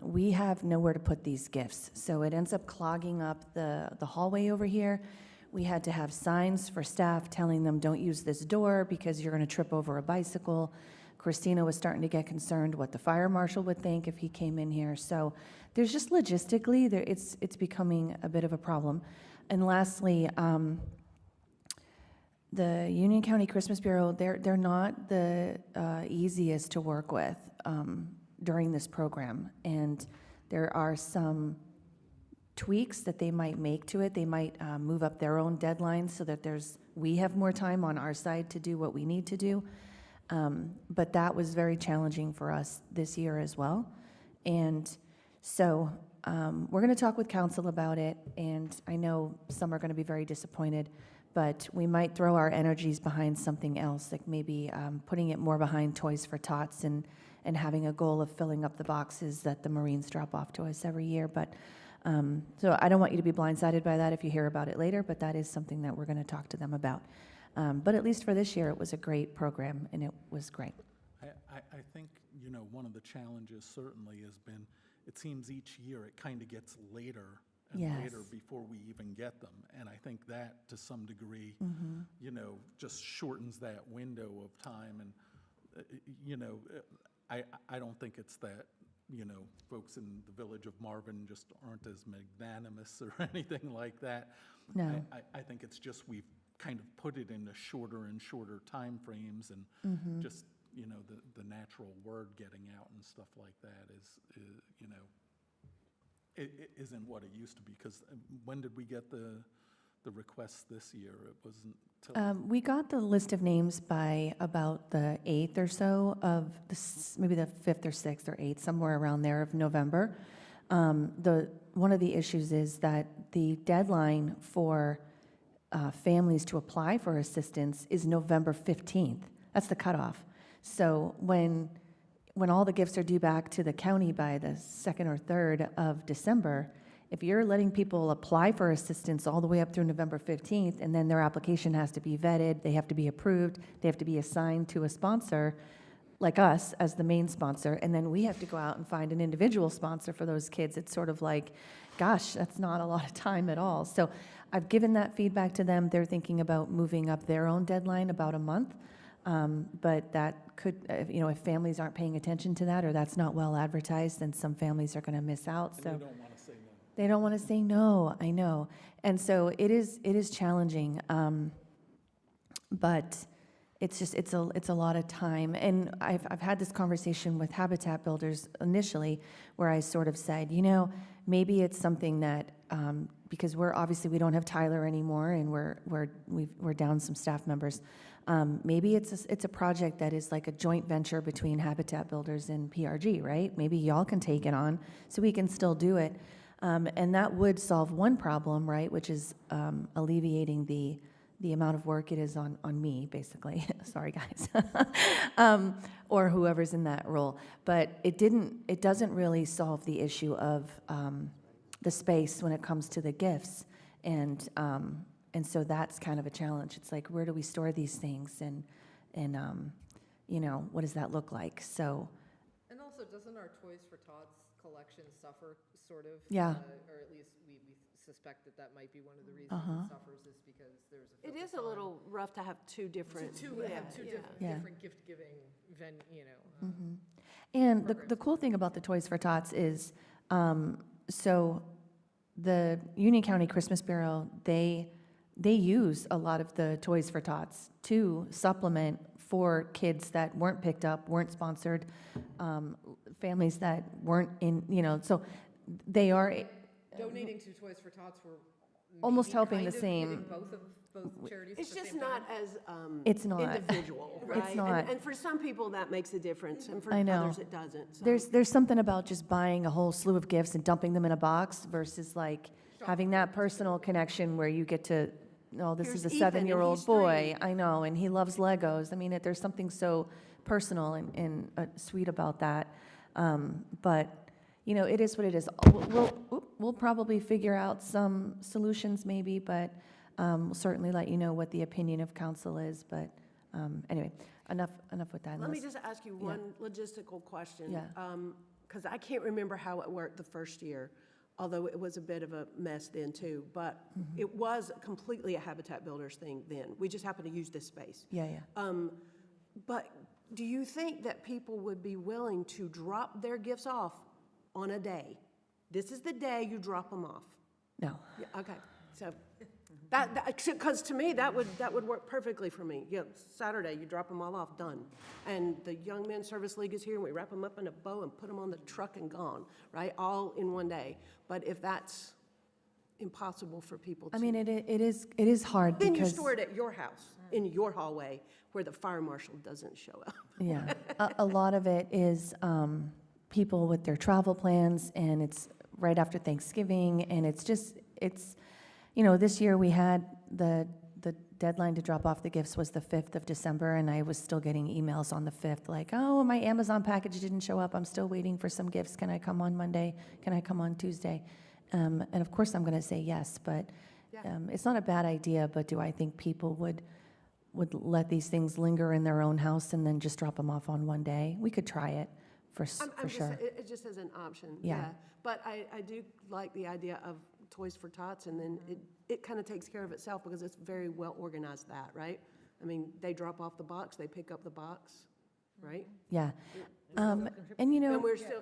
we have nowhere to put these gifts. So it ends up clogging up the hallway over here. We had to have signs for staff telling them, don't use this door because you're going to trip over a bicycle. Christina was starting to get concerned what the fire marshal would think if he came in here. So there's just logistically, it's becoming a bit of a problem. And lastly, the Union County Christmas Bureau, they're not the easiest to work with during this program. And there are some tweaks that they might make to it. They might move up their own deadlines so that we have more time on our side to do what we need to do. But that was very challenging for us this year as well. And so we're going to talk with council about it, and I know some are going to be very disappointed, but we might throw our energies behind something else, like maybe putting it more behind Toys for Tots and having a goal of filling up the boxes that the Marines drop off to us every year. But so I don't want you to be blindsided by that if you hear about it later, but that is something that we're going to talk to them about. But at least for this year, it was a great program, and it was great. I think, one of the challenges certainly has been, it seems each year it kind of gets later and later Yes. before we even get them. And I think that, to some degree, just shortens that window of time. And, I don't think it's that, folks in the village of Marvin just aren't as magnanimous or anything like that. No. I think it's just we've kind of put it into shorter and shorter time frames, and just, the natural word getting out and stuff like that is it isn't what it used to be. Because when did we get the requests this year? It wasn't till... We got the list of names by about the 8th or so of, maybe the 5th or 6th or 8th, somewhere around there of November. One of the issues is that the deadline for families to apply for assistance is November 15th. That's the cutoff. So when all the gifts are due back to the county by the 2nd or 3rd of December, if you're letting people apply for assistance all the way up through November 15th, and then their application has to be vetted, they have to be approved, they have to be assigned to a sponsor, like us as the main sponsor, and then we have to go out and find an individual sponsor for those kids, it's sort of like, gosh, that's not a lot of time at all. So I've given that feedback to them. They're thinking about moving up their own deadline about a month. But that could, if families aren't paying attention to that, or that's not well advertised, then some families are going to miss out. And So they don't want to say no. they don't want to say no, I know. And so it is challenging. But it's a lot of time. And I've had this conversation with Habitat Builders initially, where I sort of said, maybe it's something that, because we don't have Tyler anymore, and we're down some staff members. Maybe it's a project that is like a joint venture between Habitat Builders and PR&G, right? Maybe y'all can take it on, so we can still do it. And that would solve one problem, right, which is alleviating the amount of work it is on me, basically. Sorry, guys. Or whoever's in that role. But it doesn't really solve the issue of the space when it comes to the gifts. And so that's kind of a challenge. It's like, where do we store these things? And what does that look like? So. And also, doesn't our Toys for Tots collection suffer, sort of? Yeah. Or at least we suspect that might be one of the reasons it suffers, is because there's a It focus is a on have rough to have two different. two Yeah. different gift-giving And the programs. cool thing about the Toys for Tots is, so the Union County Christmas Bureau, they use a lot of the Toys for Tots to supplement for kids that weren't picked up, weren't sponsored, families that weren't in, so they are Donating to Toys for Tots were almost maybe helping kind the of same. hitting both charities It's at the just same not time. as It's not. individual, right? It's not. And for some people, that makes a difference, and for I know. others, it doesn't. So. There's something about just buying a whole slew of gifts and dumping them in a box versus like having that personal connection where you get to, this Here's is a Ethan, and 7-year-old he's boy, 3. I know, and he loves Legos. I mean, there's something so personal and sweet about that. But it is what it is. We'll probably figure out some solutions maybe, but we'll certainly let you know what the opinion of council is. But anyway, enough with that. Let me Unless- just ask you Yeah. one logistical question. Yeah. Because I can't remember how it worked the first year, although it was a bit of a mess then too. But it was completely a Habitat Builders thing then. We just happened to use this space. Yeah. But do you think that people would be willing to drop their gifts off on a day? This is the day you drop them off. No. Yeah, okay, so because to me, that would work perfectly for me. Saturday, you drop them all off, done. And the Young Men's Service League is here, and we wrap them up in a bow and put them on the truck and gone, right? All in one day. But if that's impossible for people to. I mean, it is hard Then because. you store it at your house, in your hallway, where the fire marshal doesn't show up. Yeah, a lot of it is people with their travel plans, and it's right after Thanksgiving, and it's this year we had the deadline to drop off the gifts was the 5th of December, and I was still getting emails on the 5th, like, oh, my Amazon package didn't show up, I'm still waiting for some gifts, can I come on Monday, can I come on Tuesday? And of course I'm gonna say yes, but it's not a bad idea, but do I think people would let these things linger in their own house and then just drop them off on one day? We could try it for sure. It just as an option, Yeah. But I do like the idea of Toys for Tots, and then it kind of takes care of itself because it's very well organized that, right? I mean, they drop off the box, they pick up the box, right? Yeah. And And we're still,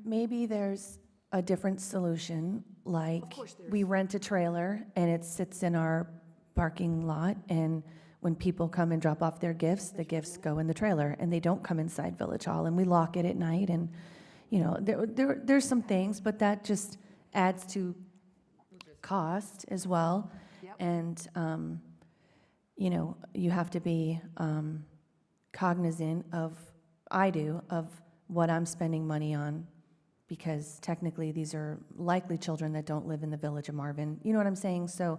maybe there's a different solution, like course there we is. rent a trailer and it sits in our parking lot, and when people come and drop off their gifts, the gifts go in the trailer and they don't come inside Village Hall, and we lock it at night, and there's some things, but that just adds to cost as well. Yep. And you have to be cognizant of what I'm spending money on, because technically these are likely children that don't live in the village of Marvin. You know what I'm saying? So,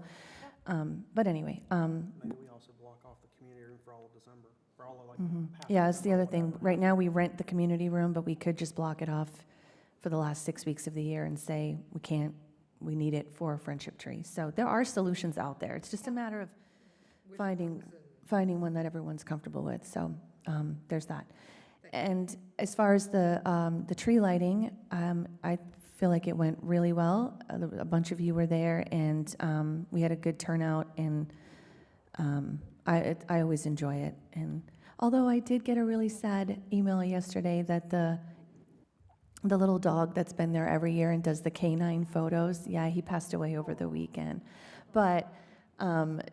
but anyway, Maybe we also block off the community room for all of December, for all of half of yeah, that's the December, other thing. whatever. Right now, we rent the community room, but we could just block it off for the last 6 weeks of the year and say, we we need it for a friendship tree. So there are solutions out there. It's just a matter of Which finding ones and- finding one that everyone's comfortable with. So there's that. And as far as the tree lighting, I feel like it went really well. A bunch of you were there, and we had a good turnout. And I always enjoy it. And although I did get a really sad email yesterday that the little dog that's been there every year and does the canine photos, yeah, he passed away over the weekend. But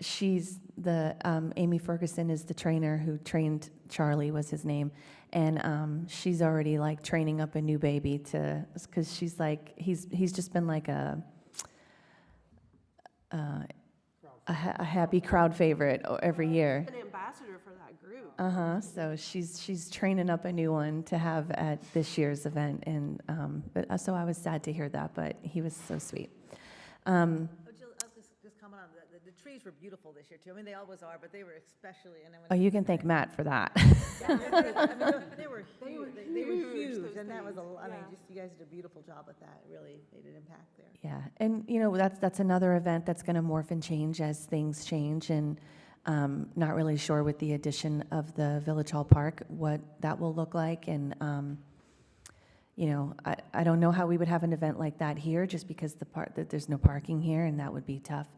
she's the Amy Ferguson is the trainer who trained Charlie, was his name, and she's already like training up a new baby because she's like he's just been like a happy crowd favorite every year. An ambassador for that group. So she's training up a new one to have at this year's event, and so I was sad to hear that, but he was so sweet. Oh, Jill, I'll just comment on the trees were beautiful this year too. I mean, they always are, but they were especially, and then Oh, when. you can thank Matt for that. Yeah, I mean, they were huge, they were huge, huge, those and that was things, I mean, yeah. just, you guys did a beautiful job with that, it really made an impact there. Yeah, and that's another event that's going to morph and change as things change, and not really sure with the addition of the Village Hall Park what that will look like, and I don't know how we would have an event like that here, just because that there's no parking here, and that would be tough.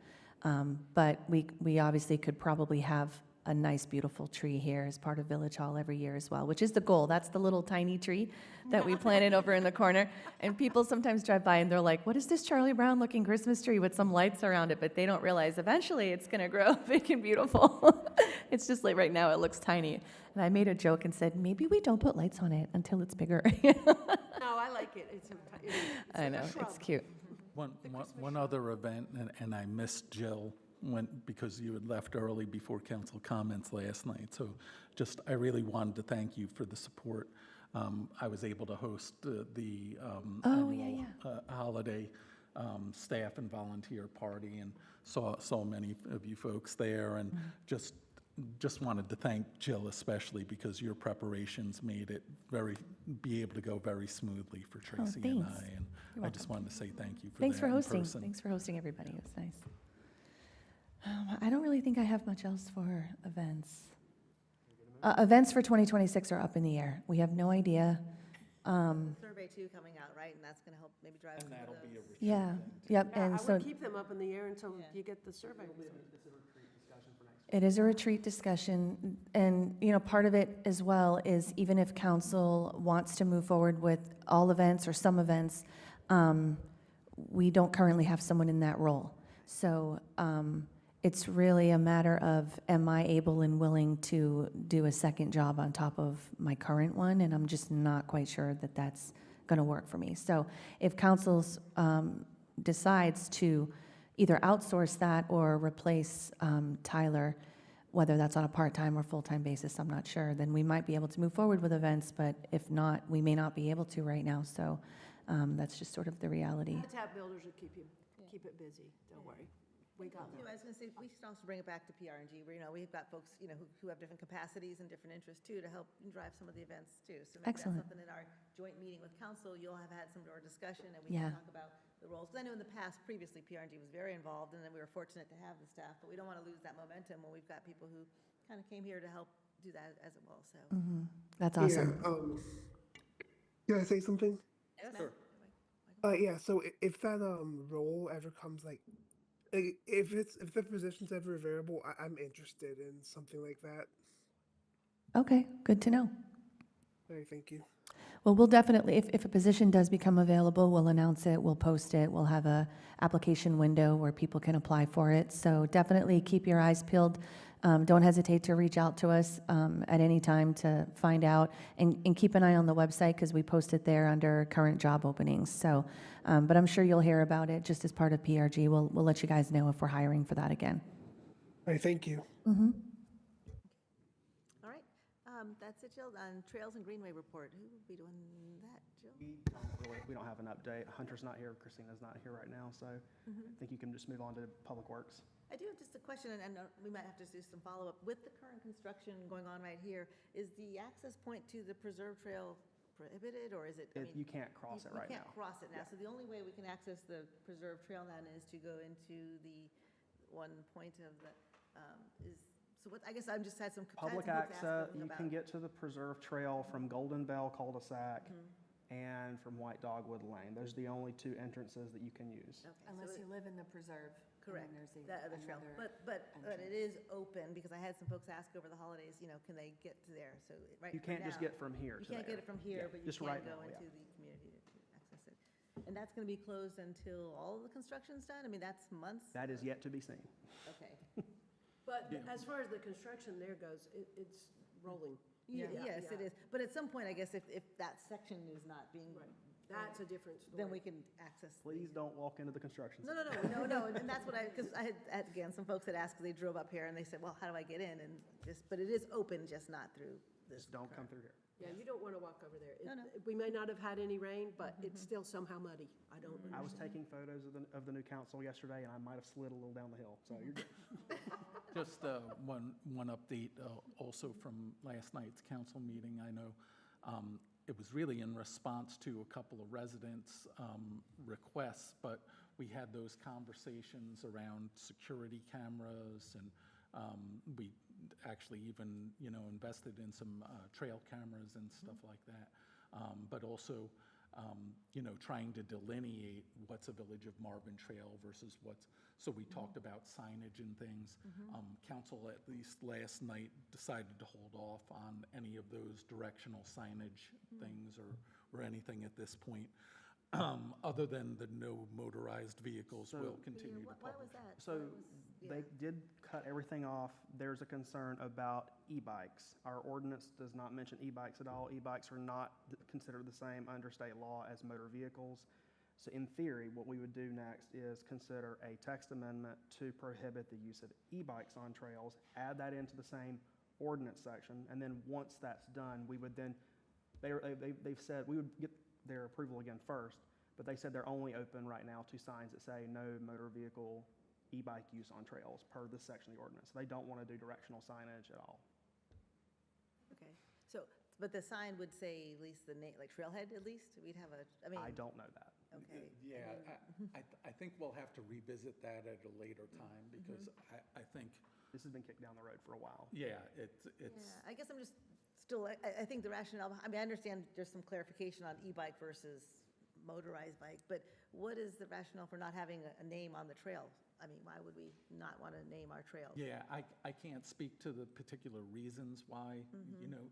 But we obviously could probably have a nice, beautiful tree here as part of Village Hall every year as well, which is the goal. That's the little tiny tree that we planted over in the corner. And people sometimes drive by and they're like, what is this Charlie Brown looking Christmas tree with some lights around it? But they don't realize eventually it's going to grow big and beautiful. It's just like right now it looks tiny. And I made a joke and said, maybe we don't put lights on it until it's bigger. No, I like it. It's I know, a it's shrub. cute. One other event, and I missed Jill because you had left early before council comments last night. So I really wanted to thank you for the support. I was able to host the annual holiday staff and volunteer party, and saw so many of you folks there, and just wanted to thank Jill especially, because your preparations made it be able to go very smoothly for Tracy and thanks. I. And I just wanted to say thank you for Thanks that for in hosting. person. Thanks for hosting everybody. It was nice. I don't really think I have much else for events. Events for 2026 are up in the air. We have no idea. Survey 2 coming out, right, and that's gonna help maybe drive And some of that'll those. be a retreat Yeah, thing, too. yep, Yeah, and I so would keep them up in the air until Yeah. you get the survey results. it is a retreat discussion, and, part of it as well is even if council wants to move forward with all events or some events, we don't currently have someone in that role. So it's really a matter of, am I able and willing to do a second job on top of my current one? And I'm just not quite sure that that's going to work for me. So if council decides to either outsource that or replace Tyler, whether that's on a part-time or full-time basis, I'm not sure, then we might be able to move forward with events, but if not, we may not be able to right now. So that's just sort of the reality. Habitat builders will keep it busy, don't worry. We got I was gonna say, we should also bring it back to PR&G, where, we've got folks, who have different capacities and different interests too, to help drive some of the events too. So maybe that's Excellent. something in our joint meeting with council, you'll have had some more discussion, and we Yeah. can talk about the roles. Because I know in the past, previously, PR&G was very involved, and then we were fortunate to have the staff, but we don't want to lose that momentum when we've got people who kind of came here to help do that as well, so. That's awesome. Can I say something? Yes, Sure. Yeah, so if that role ever comes if the position's ever available, I'm interested in something like that. Okay, good to know. All right, thank you. Well, we'll definitely, if a position does become available, we'll announce it, we'll post it, we'll have a application window where people can apply for it. So definitely keep your eyes peeled. Don't hesitate to reach out to us at any time to find out, and keep an eye on the website because we post it there under current job openings. So, but I'm sure you'll hear about it just as part of PRG. We'll let you guys know if we're hiring for that again. All right, thank you. All right, that's it, Jill, on Trails and Greenway report. Who will be doing that, Jill? We don't have an update. Hunter's not here, Christina's not here right now, so I think you can just move on to Public Works. I do have just a question, and we might have to do some follow-up. With the current construction going on right here, is the access point to the preserve trail prohibited, or is it, I mean? You can't cross it right You now. can't cross it now, Yeah. so the only way we can access the preserve trail then is to go into the one point of the, so what, I guess I'm just had some. Public had some folks ask access, me you about- can get to the preserve trail from Golden Bell cul-de-sac Mhm. and from White Dogwood Lane. Those are the only two entrances that you can use. Okay, so Unless it- you live in the preserve. and then Correct, there's that other trail, another but it entrance. is open, because I had some folks ask over the holidays, you know, can they get to there, so right. You can't just now- get from here to You can't there. get it from here, Yeah, but you just can right go now, yeah. into the community to access it. And that's gonna be closed until all of the construction's done? I mean, that's months? That is yet to be seen. Okay. But Yeah. as far as the construction there goes, it's rolling. Yes, Yeah. it is. But at some point, I guess, if that section is not being, Right. That's a different story. then we can access. the- Please don't walk into the construction No, site. no, and that's what because I had, again, some folks had asked, 'cause they drove up here, and they said, well, how do I get in? And just, but it is open, just not through this. Just don't come current- through here. Yeah, you don't want to walk over there. No, no. We may not have had any rain, but it's still somehow muddy. I don't understand. I was taking photos of the new council yesterday, and I might have slid a little down the hill, so you're good. Just one update also from last night's council meeting. I know it was really in response to a couple of residents' requests, but we had those conversations around security cameras, and we actually even, invested in some trail cameras and stuff like that. But also, trying to delineate what's a Village of Marvin trail versus so we talked about signage and things. Council, at least last night, decided to hold off on any of those directional signage things or anything at this point, other than the no motorized vehicles will continue to Why publish. was that? So Why was- they yeah. did cut everything off. There's a concern about e-bikes. Our ordinance does not mention e-bikes at all. E-bikes are not considered the same under state law as motor vehicles. So in theory, what we would do next is consider a text amendment to prohibit the use of e-bikes on trails, add that into the same ordinance section, and then once that's done, we would then, they've said, we would get their approval again first, but they said they're only open right now to signs that say no motor vehicle e-bike use on trails per this section of the ordinance. They don't want to do directional signage at all. Okay, so, but the sign would say at least the name, like Trailhead at least? We'd have I mean. I don't know that. Okay. Yeah, I think we'll have to revisit that at a later time, because I think, This has been kicked down the road for a while. yeah, it's, Yeah, I guess I'm just still, I think the rationale, I mean, I understand there's some clarification on e-bike versus motorized bike, but what is the rationale for not having a name on the trail? I mean, why would we not want to name our trails? yeah, I can't speak to the particular reasons why,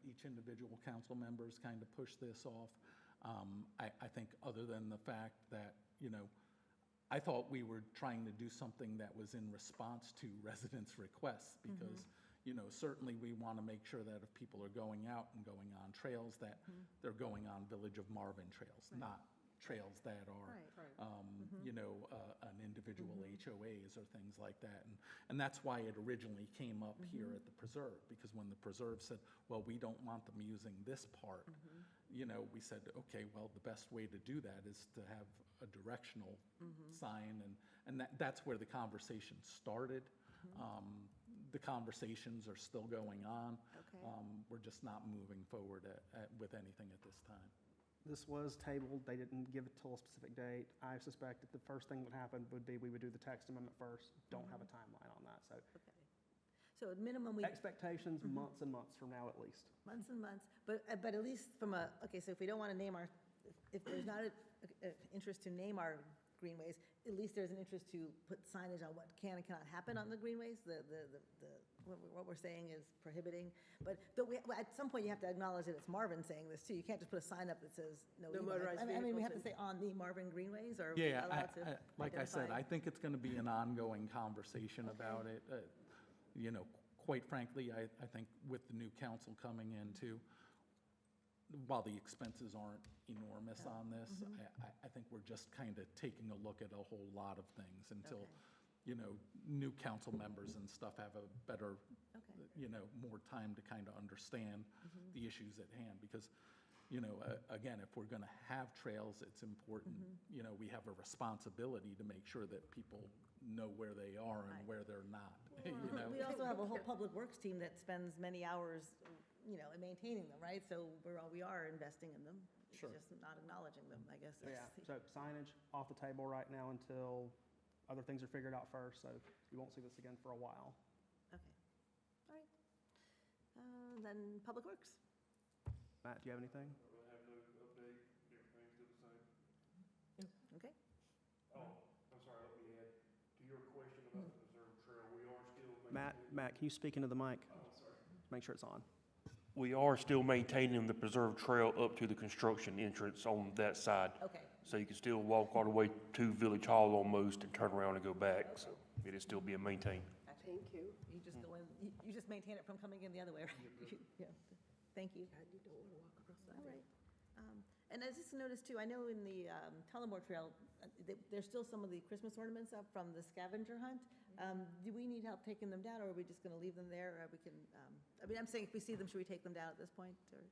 each individual council members kind of push this off. I think other than the fact that, I thought we were trying to do something that was in response to residents' requests, because, certainly we want to make sure that if people are going out and going on trails, that they're going on Village of Marvin trails, not trails that are, an individual HOAs or things like that. And that's why it originally came up here at the preserve, because when the preserve said, well, we don't want them using this part, we said, okay, well, the best way to do that is to have a directional sign, and that's where the conversation started. The conversations are still going on. Okay. We're just not moving forward with anything at this time. This was tabled. They didn't give it till a specific date. I suspect that the first thing that would happen would be we would do the text amendment first. Don't have a timeline on that. So Okay. So at minimum, we, expectations, months and months from now at least. months and months, but at least from okay, so if we don't want to name our, if there's not an interest to name our greenways, at least there's an interest to put signage on what can and cannot happen on the greenways. What we're saying is prohibiting, but at some point you have to acknowledge that it's Marvin saying this too. You can't just put a sign up that says no No e-bike. motorized I mean, we have to vehicles say on the Marvin greenways, or are we Yeah, allowed to like I said, identify? I think it's going to be an ongoing conversation about it. Quite frankly, I think with the new council coming in too, while the expenses aren't enormous on this, I think we're just kind of taking a look at a whole lot of things until, new council members and stuff have a better, Okay. more time to kind of understand the issues at hand. Because, again, if we're going to have trails, it's important, we have a responsibility to make sure that people know where they are and Right. where they're not, We also have a whole public works team that spends many hours, in maintaining them, right? So we are investing in them. It's Sure. just not acknowledging them, I guess. So, yeah, that's so signage off the table right now until other things are figured out first, so you won't see this again for a while. Okay, all right. Then Public Works. Matt, do you have anything? I have no update, everything's still the same. Okay, Oh, I'm sorry, let me add, to your question about the preserve trail, we are still Matt, maintaining. can you speak into the mic? Oh, sorry. Make sure it's on. We are still maintaining the preserve trail up to the construction entrance on that side. okay. So you can still walk all the way to Village Hall almost and turn around and go back, so it is still being maintained. Thank you. You just go in, you just maintain it from coming in the other way, right? Yeah. Thank you. God, you don't want to walk across that. All right. And I just noticed too, I know in the Tullamore Trail, there's still some of the Christmas ornaments up from the scavenger hunt. Do we need help taking them down, or are we just going to leave them there? Or we can, I mean, I'm saying if we see them, should we take them down at this point? Or?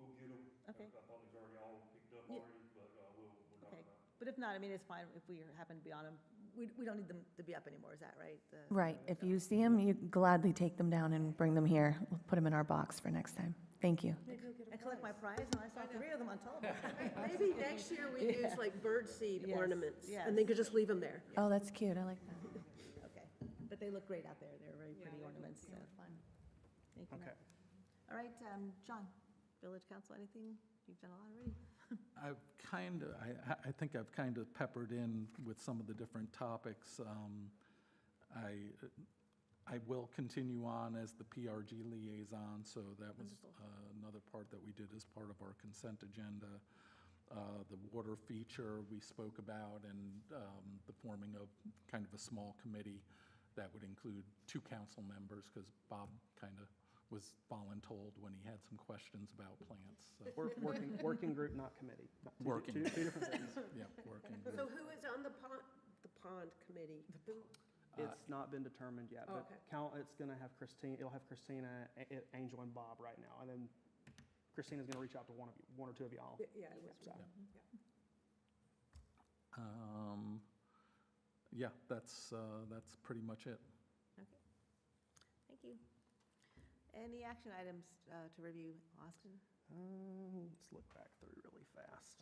We'll get them. Okay. I thought these already all picked up Yeah. already, but we'll knock Okay. them out. But if not, I mean, it's fine if we happen to be on them. We don't need them to be up anymore, is that right? Right, if you see them, you gladly take them down and bring them here. We'll put them in our box for next time. Thank you. Maybe you'll get a I collect my prize. prize, and I saw 3 of them on Tullamore. Maybe next year we use like bird seed Yes, ornaments, yes. and they could just leave them there. Oh, that's cute, I like that. Okay, but they look great out there. They're very pretty ornaments, so. Thank you. Okay. Matt. All right, John, Village Council, anything? You've done a lot already. I think I've kind of peppered in with some of the different topics. I will continue on as the PR&G liaison, so that was another part that we did as part of our consent agenda. The water feature we spoke about, and the forming of kind of a small committee that would include 2 council members, because Bob kind of was voluntold when he had some questions about plants. So, Working group, not committee. Working. Two different things. yeah, working. So who is on the pond committee? Who? It's not been determined yet, but Okay. it's going to have Christine, it'll have Christina, Angel, and Bob right now. And then Christina's going to reach out to one or two of y'all. Yeah, it was. So, Yeah, that's pretty much it. Okay, thank you. Any action items to review, Austin? Let's look back through really fast.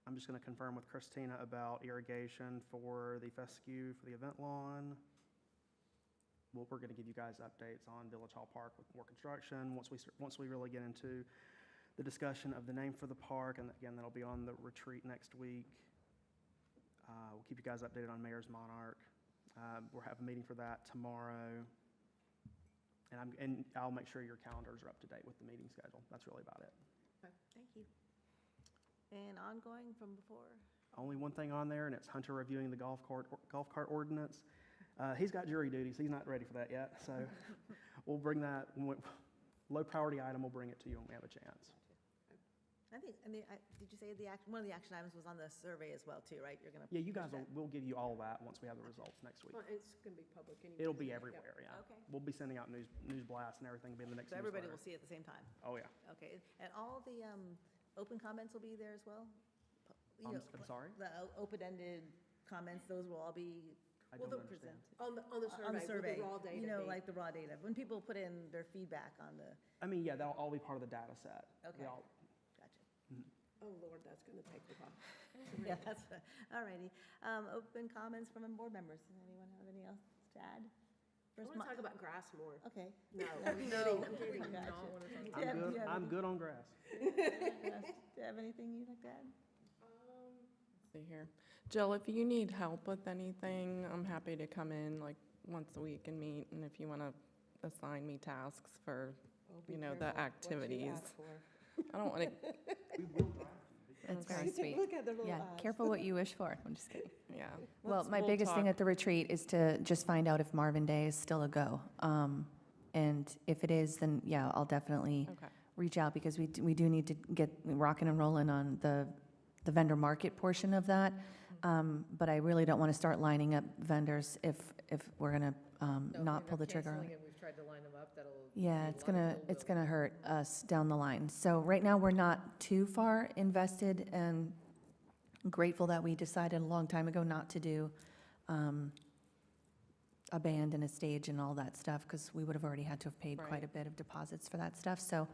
I'm just going to confirm with Christina about irrigation for the fescue for the event lawn. Well, we're going to give you guys updates on Village Hall Park with more construction once we really get into the discussion of the name for the park, and again, that'll be on the retreat next week. We'll keep you guys updated on Mayor's Monarch. We'll have a meeting for that tomorrow, and I'll make sure your calendars are up to date with the meeting schedule. That's really about it. Okay, thank you. And ongoing from before? Only one thing on there, and it's Hunter reviewing the golf cart ordinance. He's got jury duties. He's not ready for that yet, so we'll bring that, low priority item, we'll bring it to you when we have a chance. I think, did you say one of the action items was on the survey as well too, right? You're going to. Yeah, you guys we'll give you all that once we have the results next week. Well, it's going to be public anyway. It'll be Yeah. everywhere, yeah. Okay. We'll be sending out news blasts and everything, will be in the next So everybody newsletter. will see it at the same time? Oh, yeah. Okay, and all the open comments will be there as well? You know, I'm sorry? The open-ended comments, those will all be, I well, don't they'll present. understand. On the On the survey, survey, will the raw data you know, be? like the raw data, when people put in their feedback on the, I mean, yeah, that'll all be part of the data set. okay, They all- gotcha. Oh, Lord, that's going to take a while. Yeah, that's, all righty. Open comments from board members. Does anyone have anything else to add? I want to talk about grass more. Okay. No, I'm kidding, I'm kidding. Gotcha. I'm good on grass. Do you have anything you'd like to add? See here. Jill, if you need help with anything, I'm happy to come in like once a week and meet, and if you want to assign me tasks for, Be you know, careful the what you activities. ask for. I don't want to, We will drive. That's Okay. very sweet. Look at their little Yeah, eyes. careful what you wish for. I'm just kidding. yeah. Well, Let's- my we'll biggest thing talk. at the retreat is to just find out if Marvin Day is still a go. And if it is, then yeah, I'll definitely Okay. reach out, because we do need to get rocking and rolling on the vendor market portion of that. But I really don't want to start lining up vendors if we're going to not pull the trigger on it. We've tried to line them up, that'll. Yeah, be it's a lot gonna, of it's build-up. gonna hurt us down the line. So right now, we're not too far invested, and grateful that we decided a long time ago not to do a band and a stage and all that stuff, because we would have already had to have paid quite Right. a bit of deposits for that stuff. So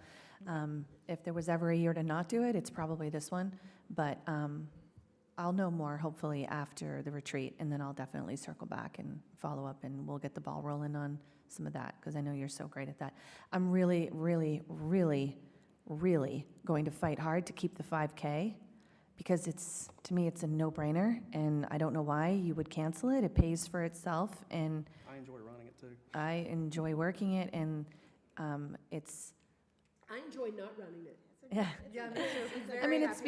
if there was ever a year to not do it, it's probably this one. But I'll know more hopefully after the retreat, and then I'll definitely circle back and follow up, and we'll get the ball rolling on some of that, because I know you're so great at that. I'm really, really, really, really going to fight hard to keep the 5K, because it's, to me, it's a no-brainer, and I don't know why you would cancel it. It pays for itself, and I enjoy running it too. I enjoy working it, and it's, I enjoy not running it. yeah. Yeah, me too. I mean, it's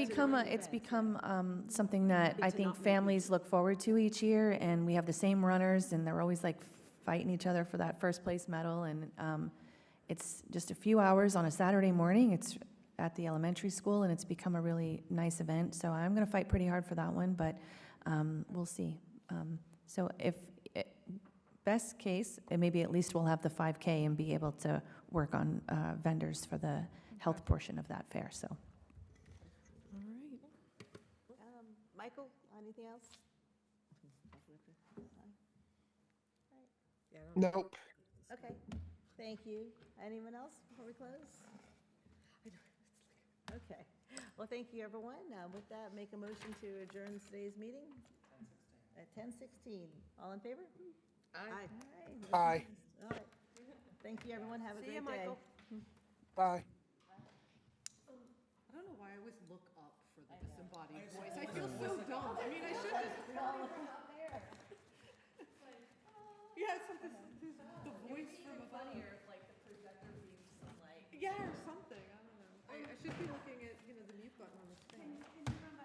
become something that I think families look forward to each year, and we have the same runners, and they're always like fighting each other for that first place medal, and it's just a few hours on a Saturday morning. It's at the elementary school, and it's become a really nice event, so I'm going to fight pretty hard for that one, but we'll see. So if, best case, maybe at least we'll have the 5K and be able to work on vendors for the health portion of that fair, so. All right. Michael, anything else? Nope. Okay, thank you. Anyone else before we close? Okay, well, thank you, everyone. With that, make a motion to adjourn today's meeting at 10:16. All in favor? Aye. Aye. All right. Thank you, everyone. Have a See ya, great day. Michael. Bye. I don't know why I always look up for the disembodied voice. I feel so dumb. I mean, I should just. Yeah, it's like this the voice from above. Funnier if like the projector beamed some light. Yeah, or something. I don't know. I should be looking at, the mute button on the screen.